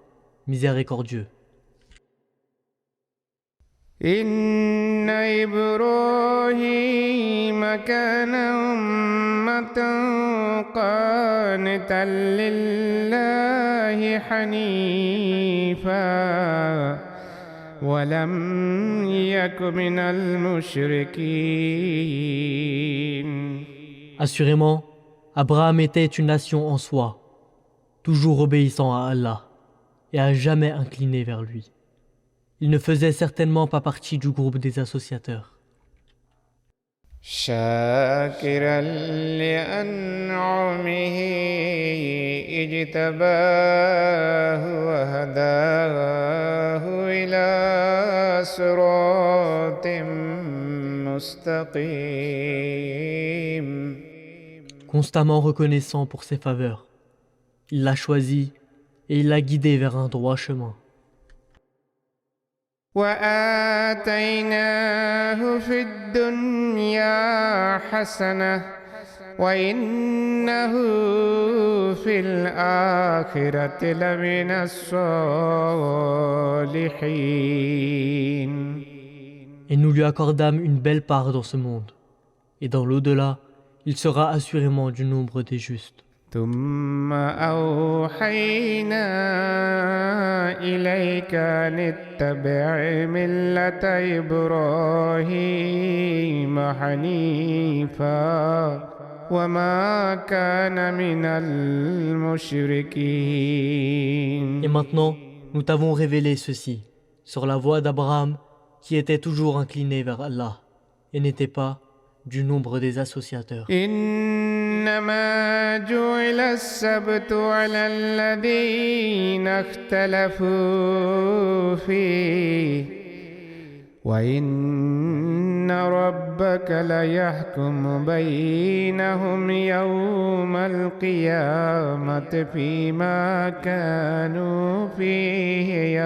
miséricordieux. إن إبراهيم كان أمة قانتا لله حنيفا ولم يك من المشركين. Assurément, Abraham était une nation en soi, toujours obéissant à Allah et à jamais incliné vers lui. Il ne faisait certainement pas partie du groupe des associateurs. شاكرا لأنعمه اجتباه وهداه إلى صراط مستقيم. Constamment reconnaissant pour ses faveurs, il l'a choisi et il l'a guidé vers un droit chemin. وآتيناه في الدنيا حسنة وإنه في الآخرة لمن الصالحين. Et nous lui accordâmes une belle part dans ce monde. Et dans l'au-delà, il sera assurément du nombre des justes. ثم أوحينا إليك أن اتبع ملة إبراهيم حنيفا وما كان من المشركين. Et maintenant, nous t'avons révélé ceci, sur la voie d'Abraham, qui était toujours incliné vers Allah, et n'était pas du nombre des associateurs. إنما جعل السبت على الذين اختلفوا فيه وإن ربك ليحكم بينهم يوم القيامة فيما كانوا فيه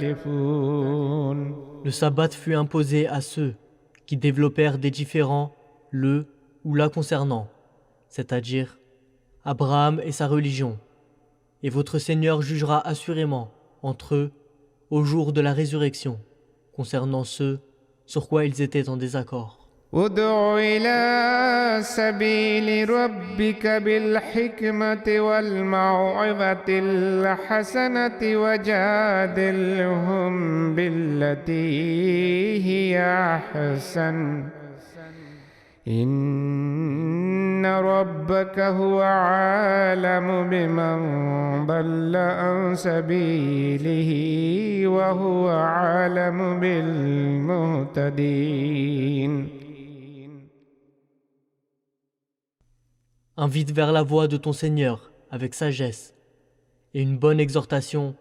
يختلفون. Le sabbat fut imposé à ceux qui développèrent des différends le ou la concernant, c'est-à-dire Abraham et sa religion. Et votre Seigneur jugera assurément entre eux au jour de la résurrection, concernant ceux sur quoi ils étaient en désaccord. ادع إلى سبيل ربك بالحكمة والموعظة الحسنة وجادلهم بالتي هي أحسن إن ربك هو عالم بمن ضل عن سبيله وهو عالم بالمهتدين. Invite vers la voie de ton Seigneur avec sagesse et une bonne exhortation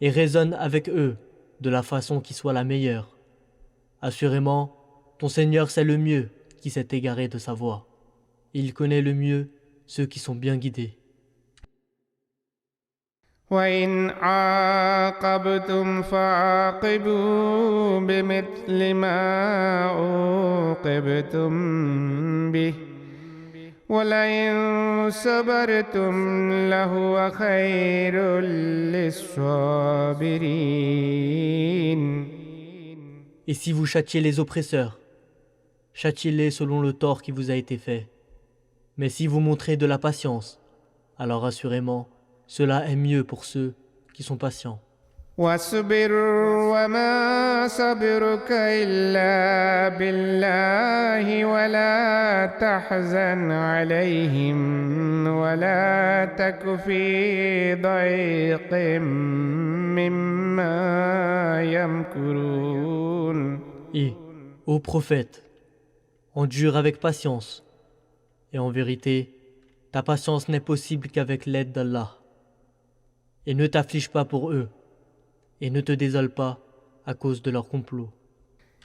et raisonne avec eux de la façon qui soit la meilleure. Assurément, ton Seigneur sait le mieux qui s'est égaré de sa voie. Il connaît le mieux ceux qui sont bien guidés. وإن عاقبتم فعاقبوا بمثل ما عوقبتم به ولئن صبرتم لهو خير للصابرين. Et si vous châtiez les oppresseurs, châtiez-les selon le tort qui vous a été fait. Mais si vous montrez de la patience, alors assurément, cela est mieux pour ceux qui sont patients. واصبر وما صبرك إلا بالله ولا تحزن عليهم ولا تك في ضيق مما يمكرون. Et, ô prophète, endure avec patience. Et en vérité, ta patience n'est possible qu'avec l'aide d'Allah. Et ne t'afflige pas pour eux, et ne te désole pas à cause de leur complot.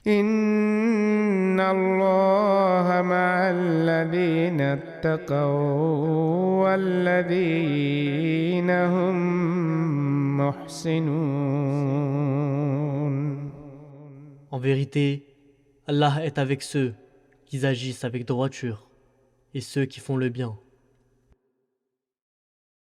إن الله مع الذين اتقوا والذين هم محسنون. En vérité, Allah est avec ceux qui agissent avec droiture et ceux qui font le bien.